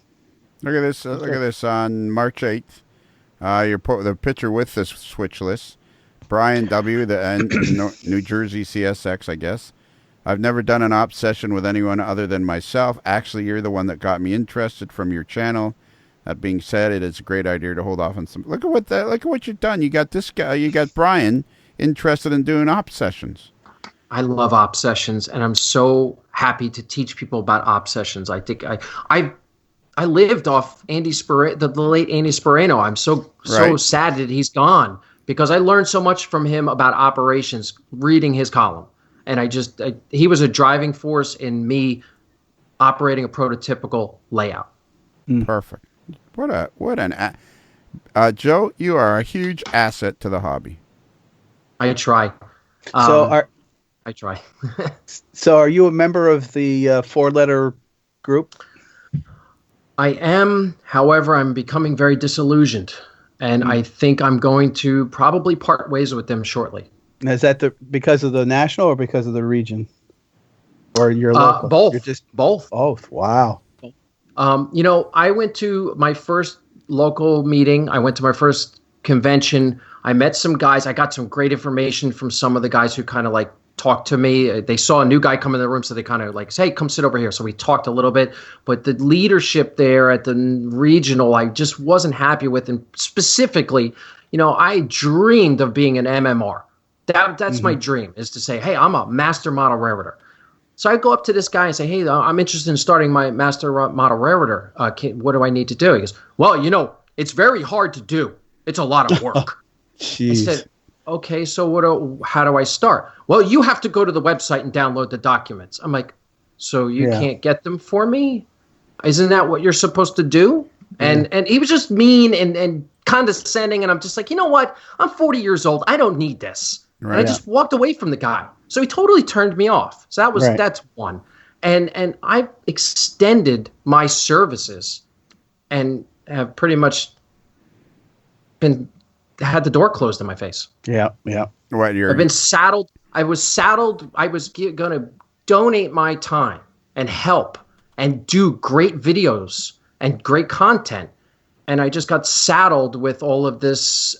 Look at this. Look at this on March 8th. The picture with this switch list. Brian W., the New Jersey CSX, I guess. I've never done an ops session with anyone other than myself. Actually, you're the one that got me interested from your channel. That being said, it is a great idea to hold off on some. Look at what you've done. You got this guy. You got Brian interested in doing op sessions. I love op sessions, and I'm so happy to teach people about op sessions. I think I lived off Andy the late Andy Sperano. I'm so sad that he's gone, because I learned so much from him about operations reading his column. And he was a driving force in me operating a prototypical layout. Perfect. Joe, you are a huge asset to the hobby. I try. I try. So are you a member of the 4-letter group? I am. However, I'm becoming very disillusioned. And I think I'm going to probably part ways with them shortly. Is that because of the national or because of the region? Or your local? Both. Both. Both. Wow. I went to my first local meeting. I went to my first convention. I met some guys. I got some great information from some of the guys who kind of like talked to me. They saw a new guy come in the room, so they kind of like, hey, come sit over here. So we talked a little bit. But the leadership there at the regional, I just wasn't happy with. And specifically, I dreamed of being an MMR. That's my dream, is to say, hey, I'm a master model railroader. So I go up to this guy and say, hey, I'm interested in starting my master model railroader. What do I need to do? He goes, well, it's very hard to do. It's a lot of work. Jeez. I said, okay, so how do I start? Well, you have to go to the website and download the documents. I'm like, so you can't get them for me? Isn't that what you're supposed to do? And he was just mean and condescending. And I'm just like, you know what? I'm 40 years old. I don't need this. Right. And I just walked away from the guy. So he totally turned me off. So that's one. And I've extended my services and have pretty much had the door closed in my face. Yeah, yeah. I've been saddled. I was saddled. I was going to donate my time and help and do great videos and great content. And I just got saddled with all of this,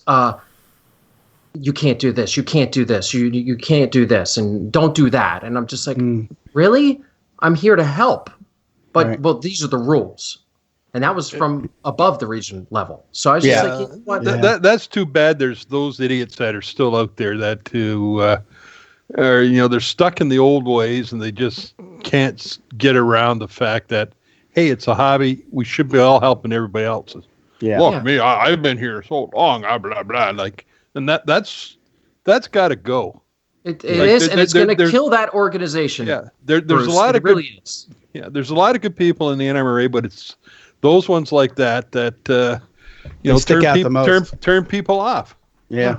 you can't do this, you can't do this, you can't do this, and don't do that. And I'm just like, really? I'm here to help. But well, these are the rules. And that was from above the region level. So I was just like, you know what? That's too bad. There's those idiots that are still out there that they're stuck in the old ways and they just can't get around the fact that, hey, it's a hobby. We should be all helping everybody else. Yeah. Look, me, I've been here so long, blah, blah. Like, and that's got to go. It is, and it's going to kill that organization. Yeah. There's a lot of good, yeah, there's a lot of good people in the NMRA, but it's those ones like that turn people off. Yeah.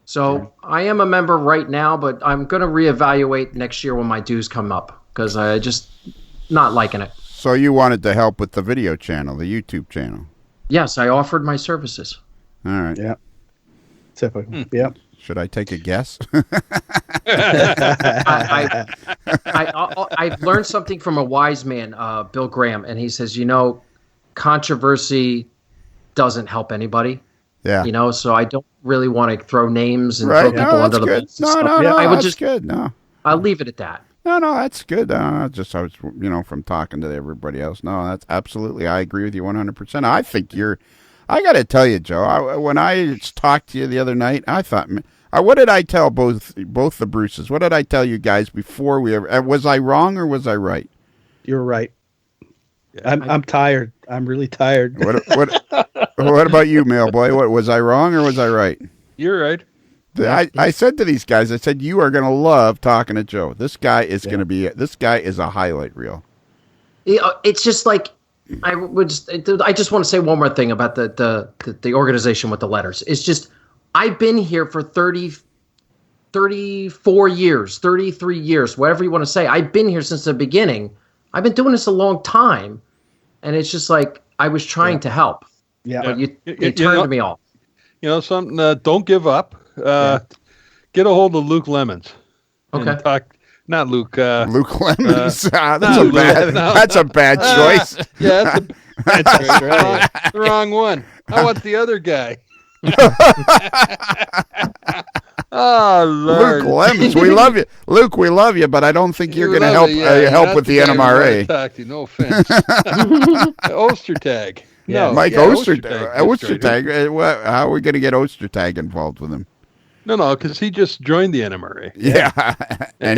So I am a member right now, but I'm going to reevaluate next year when my dues come up because I just not liking it. So you wanted to help with the video channel, the YouTube channel? Yes, I offered my services. All right. Yeah. Typical. Yeah. Should I take a guess? I've learned something from a wise man, Bill Graham, and he says, controversy doesn't help anybody. Yeah. So I don't really want to throw names and throw people under the bus. No, that's good. No, I'll leave it at that. No, that's good. I was, from talking to everybody else. No, that's absolutely. I agree with you 100%. I think I got to tell you, Joe. When I talked to you the other night, I thought, what did I tell both the Bruces? What did I tell you guys before we ever? Was I wrong or was I right? You're right. I'm tired. I'm really tired. What about you, Mailboy? What was I wrong or was I right? You're right. I said to these guys, I said, you are going to love talking to Joe. This guy is going to be. This guy is a highlight reel. It's just like I just want to say one more thing about the organization with the letters. It's just I've been here for 34 years, 33 years, whatever you want to say. I've been here since the beginning. I've been doing this a long time, and it's just like I was trying to help. Yeah, but you turned me off. Something. Don't give up. Get a hold of Luke Lemons. Okay. Not Luke. Luke Lemons. That's a bad choice. Yeah, that's the wrong one. How about the other guy? Oh, Lord. Luke Lemons, we love you. Luke, we love you, but I don't think you're going to help with the NMRA. No offense. Ostertag. No, Mike Ostertag. How are we going to get Ostertag involved with him? No, because he just joined the NMRA. Yeah, and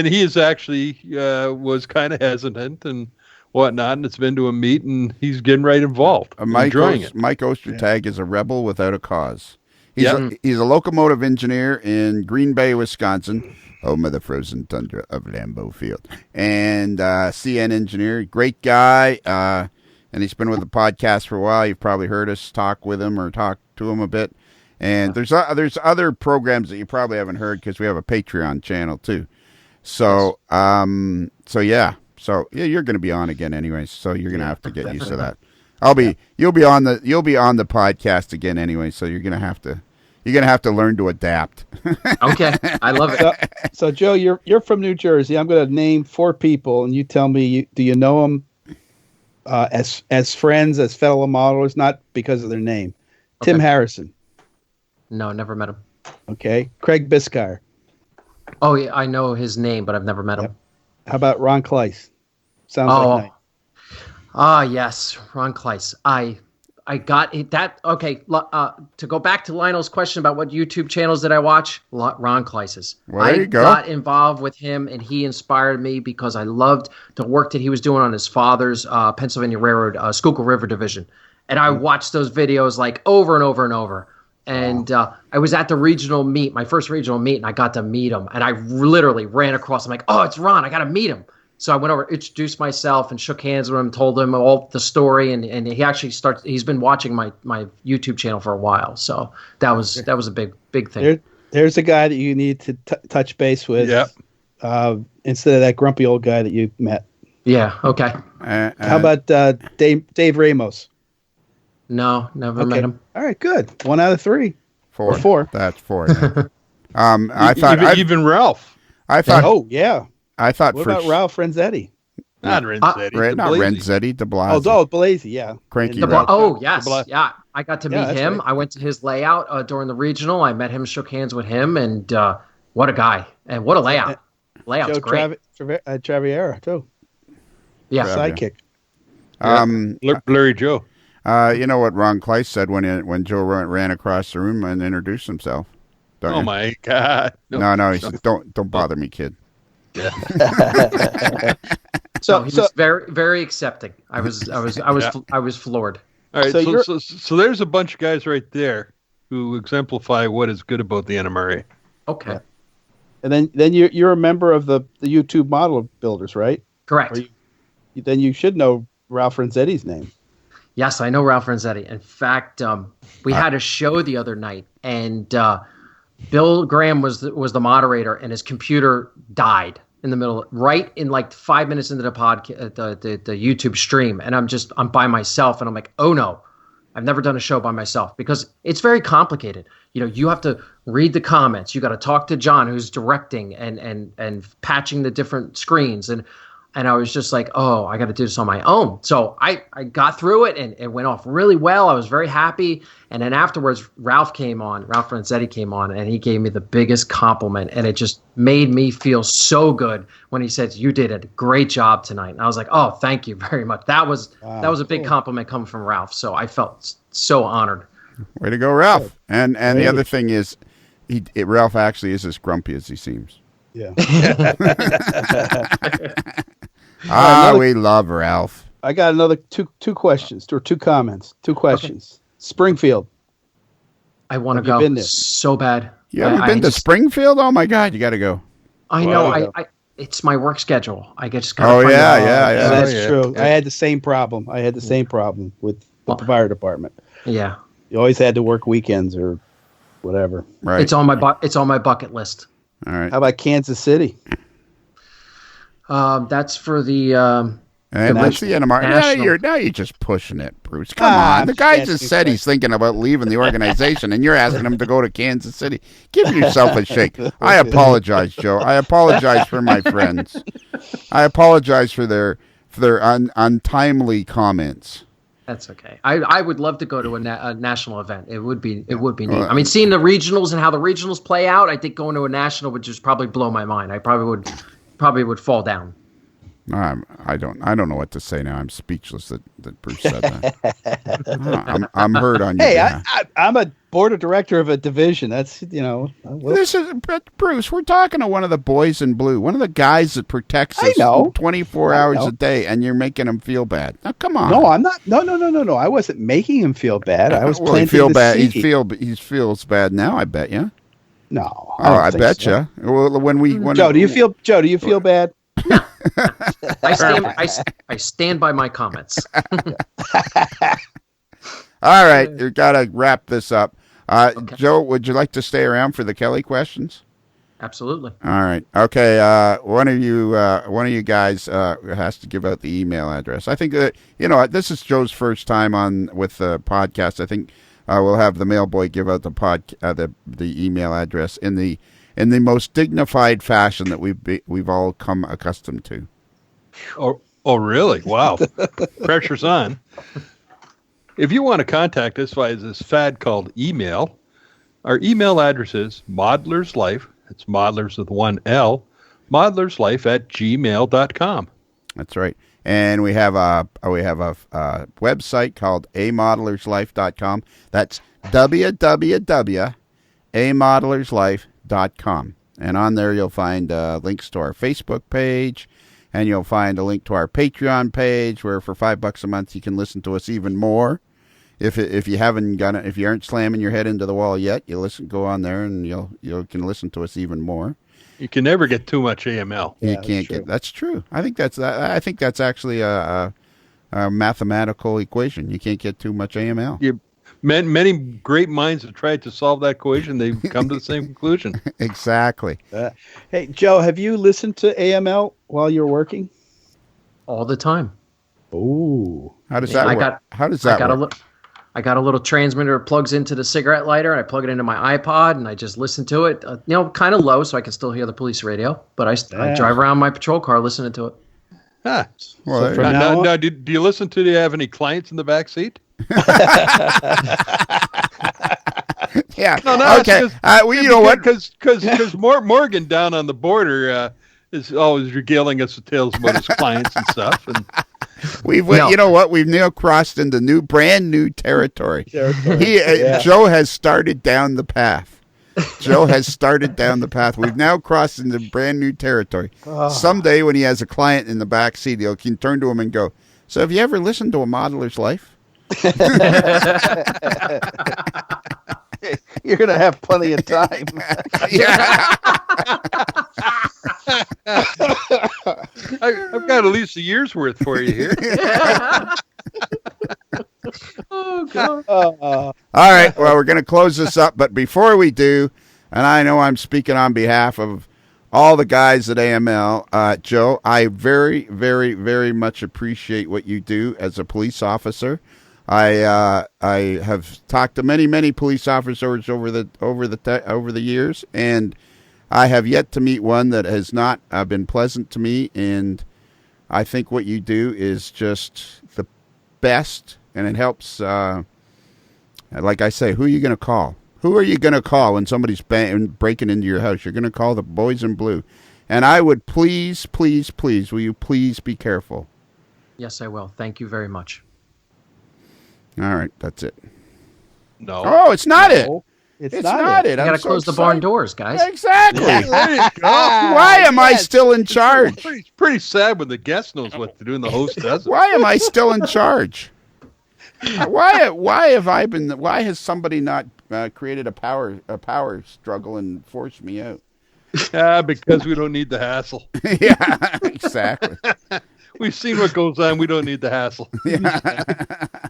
he is actually was kind of hesitant and whatnot, and it's been to a meet, and he's getting right involved. Mike Ostertag is a rebel without a cause. He's a locomotive engineer in Green Bay, Wisconsin, home of the frozen tundra of Lambeau Field, and CN engineer. Great guy, and he's been with the podcast for a while. You've probably heard us talk with him or talk to him a bit. And there's other programs that you probably haven't heard because we have a Patreon channel too. So yeah, you're going to be on again anyway. So you're going to have to get used to that. You'll be on the podcast again anyway. So you're going to have to learn to adapt. Okay, I love it. So Joe, you're from New Jersey. I'm going to name 4 people, and you tell me do you know them as friends, as fellow modelers, not because of their name. Okay. Tim Harrison. No, never met him. Okay, Craig Biscayr. Oh yeah, I know his name, but I've never met him. How about Ron Kleiss? Sounds like night. Yes, Ron Kleiss. I got it. That okay. To go back to Lionel's question about what YouTube channels did I watch, Ron Kleiss's. Well, there you go. Got involved with him, and he inspired me because I loved the work that he was doing on his father's Pennsylvania Railroad Schuylkill River Division, and I watched those videos like over and over and over. And I was at the regional meet, my first regional meet, and I got to meet him. And I literally ran across. I'm like, oh, it's Ron. I got to meet him. So I went over, introduced myself, and shook hands with him, told him all the story. And he actually he's been watching my YouTube channel for a while. So that was a big thing. There's a guy that you need to touch base with. Yep. Instead of that grumpy old guy that you met. Yeah. Okay. How about Dave Ramos? No, never met him. All right, good. 1 out of 3. 4. Or 4. That's 4. Yeah. I thought even Ralph. I thought. Oh yeah. I thought. What about Ralph Renzetti? Not Renzetti. Not Renzetti. De Blasio. Oh, Blasey. Yeah. Cranky. Yes. Yeah. I got to meet him. Right. I went to his layout during the regional. I met him, shook hands with him, and what a guy and what a layout. Layout's great. Traviera too. Yeah. Sidekick. Blurry Joe. You know what Ron Kleiss said when Joe ran across the room and introduced himself. Oh my God! No. He said, "Don't bother me, kid." Yeah. So he was very, very accepting. I was floored. All right. So there's a bunch of guys right there who exemplify what is good about the NMRA. Okay. And then you're a member of the YouTube model builders, right? Correct. Then you should know Ralph Renzetti's name. Yes, I know Ralph Renzetti. In fact, we had a show the other night, and Bill Graham was the moderator, and his computer died in the middle, right in like 5 minutes into the the YouTube stream, and I'm by myself, and I'm like, oh no, I've never done a show by myself because it's very complicated. You have to read the comments, you got to talk to John, who's directing and patching the different screens, and I was just like, oh, I got to do this on my own. So I got through it, and it went off really well. I was very happy. And then afterwards, Ralph Renzetti came on, and he gave me the biggest compliment. And it just made me feel so good when he said, you did a great job tonight. And I was like, oh, thank you very much. That was a big compliment coming from Ralph. So I felt so honored. Way to go, Ralph. And the other thing is, Ralph actually is as grumpy as he seems. Yeah. We love Ralph. I got another two questions or 2 comments. 2 questions. Okay. Springfield. I want to go so bad. You haven't been to Springfield? Oh my God, you got to go. I know. It's my work schedule. I just got. Oh yeah. That's true. I had the same problem. With the fire department. Yeah. You always had to work weekends or whatever. Right. It's on my bucket list. All right. How about Kansas City? That's for the. And that's the NMR. Now you're just pushing it, Bruce. Come on. The guy just said he's thinking about leaving the organization, and you're asking him to go to Kansas City. Give yourself a shake. I apologize, Joe. I apologize for my friends. I apologize for their untimely comments. That's okay. I would love to go to a national event. It would be neat. I mean, seeing the regionals and how the regionals play out, I think going to a national would just probably blow my mind. I probably would fall down. I don't know what to say now. I'm speechless that Bruce said that. I'm hurt on you. Hey, board of director of a division. That's This is Bruce. We're talking to one of the boys in blue, one of the guys that protects us 24 hours a day, and you're making him feel bad. Now, come on. No, I'm not. No. I wasn't making him feel bad. I was planting the seed. He feels bad now. I bet you. No. I bet you. Well, Joe, do you feel bad? I stand by my comments. All right, you got to wrap this up. Okay. Joe, would you like to stay around for the Kelly questions? Absolutely. All right. Okay. One of you guys has to give out the email address. I think this is Joe's first time on with the podcast. I think we'll have the mailboy give out the email address in the most dignified fashion that we've all come accustomed to. Oh, really? Wow. Pressure's on. If you want to contact us via this fad called email, our email address is modelerslife. It's modelers with one L, modelerslife@gmail.com. That's right. And we have a website called amodelerslife.com. That's www.amodelerslife.com. And on there you'll find links to our Facebook page, and you'll find a link to our Patreon page, where for $5 a month you can listen to us even more. If you aren't slamming your head into the wall yet, go on there and you can listen to us even more. You can never get too much AML. You can't get. That's true. I think that's actually a mathematical equation. You can't get too much AML. Many great minds have tried to solve that equation. They've come to the same conclusion. Exactly. Hey, Joe, have you listened to AML while you're working? All the time. Ooh. How does that work? I got a little transmitter that plugs into the cigarette lighter, and I plug it into my iPod, and I just listen to it, kind of low so I can still hear the police radio. But I drive around my patrol car listening to it. Huh. Well, now, do you listen to? Do you have any clients in the back seat? Yeah. No. Okay. You know what? Because Morgan down on the border is always regaling us with tales about his clients and stuff, and. You know what? We've now crossed into brand new territory. Joe has started down the path. We've now crossed into brand new territory. Oh. Someday, when he has a client in the back seat, he can turn to him and go, "So, have you ever listened to A Modeler's Life?" You're going to have plenty of time. Yeah. I've got at least a year's worth for you here. Oh, God. All right. Well, we're going to close this up. But before we do, and I know I'm speaking on behalf of all the guys at AML, Joe, I very, very, very much appreciate what you do as a police officer. I have talked to many police officers over the years, and I have yet to meet one that has not been pleasant to me. And I think what you do is just the best, and it helps. Like I say, who are you going to call? Who are you going to call when somebody's breaking into your house? You're going to call the boys in blue. And I would please, will you please be careful? Yes, I will. Thank you very much. All right, that's it. No. Oh, it's not it. It's not it. You got to close the barn doors, guys. Exactly. Why am I still in charge? It's pretty sad when the guest knows what to do and the host doesn't. Why am I still in charge? Why has somebody not created a power struggle and forced me out? Because we don't need the hassle. Yeah, exactly. We've seen what goes on. We don't need the hassle.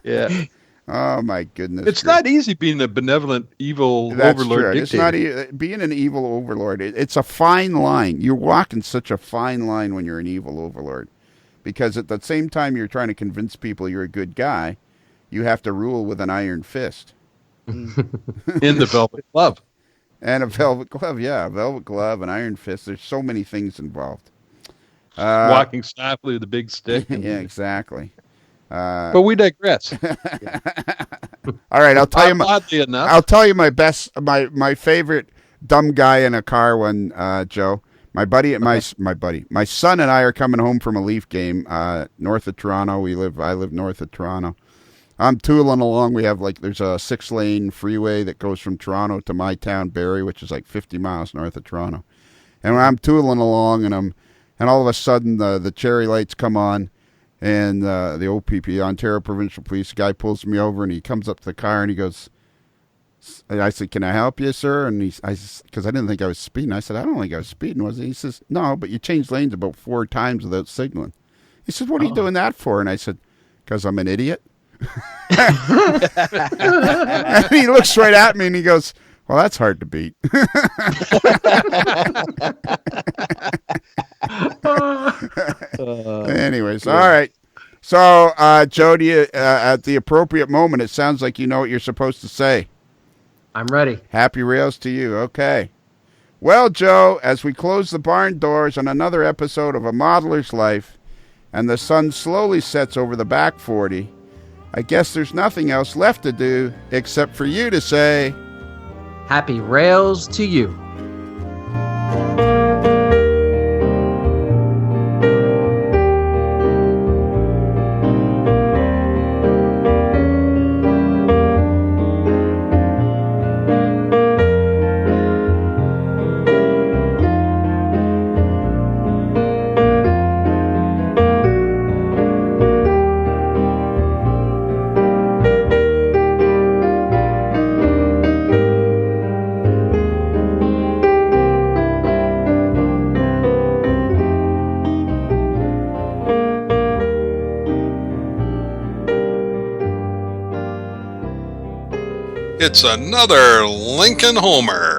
Yeah. Oh my goodness! It's not easy being a benevolent, evil overlord. It's not being an evil overlord. It's a fine line. You're walking such a fine line when you're an evil overlord, because at the same time you're trying to convince people you're a good guy, you have to rule with an iron fist. In the velvet glove. And a velvet glove, yeah, a velvet glove, an iron fist. There's so many things involved. Walking softly with a big stick. Yeah, exactly. But we digress. All right, I'll tell you my favorite dumb guy in a car one, Joe. My son and I are coming home from a Leaf game north of Toronto. I live north of Toronto, I'm tooling along. We have there's a 6-lane freeway that goes from Toronto to my town, Barrie, which is 50 miles north of Toronto. And I'm tooling along, and all of a sudden the cherry lights come on, and the OPP, Ontario Provincial Police guy, pulls me over, and he comes up to the car and he goes, I said, "Can I help you, sir?" And because I didn't think I was speeding. I said, "I don't think I was speeding, was it?" He says, "No, but you changed lanes about 4 times without signaling." He said, "What are you doing that for?" And I said, "Because I'm an idiot." And he looks right at me and he goes, "Well, that's hard to beat." Anyways, all right. So, Joe, do you, at the appropriate moment, it sounds like you know what you're supposed to say. I'm ready. Happy rails to you. Okay. Well, Joe, as we close the barn doors on another episode of A Modeler's Life, and the sun slowly sets over the back 40, I guess there's nothing else left to do except for you to say, happy rails to you. It's another Lincoln Homer.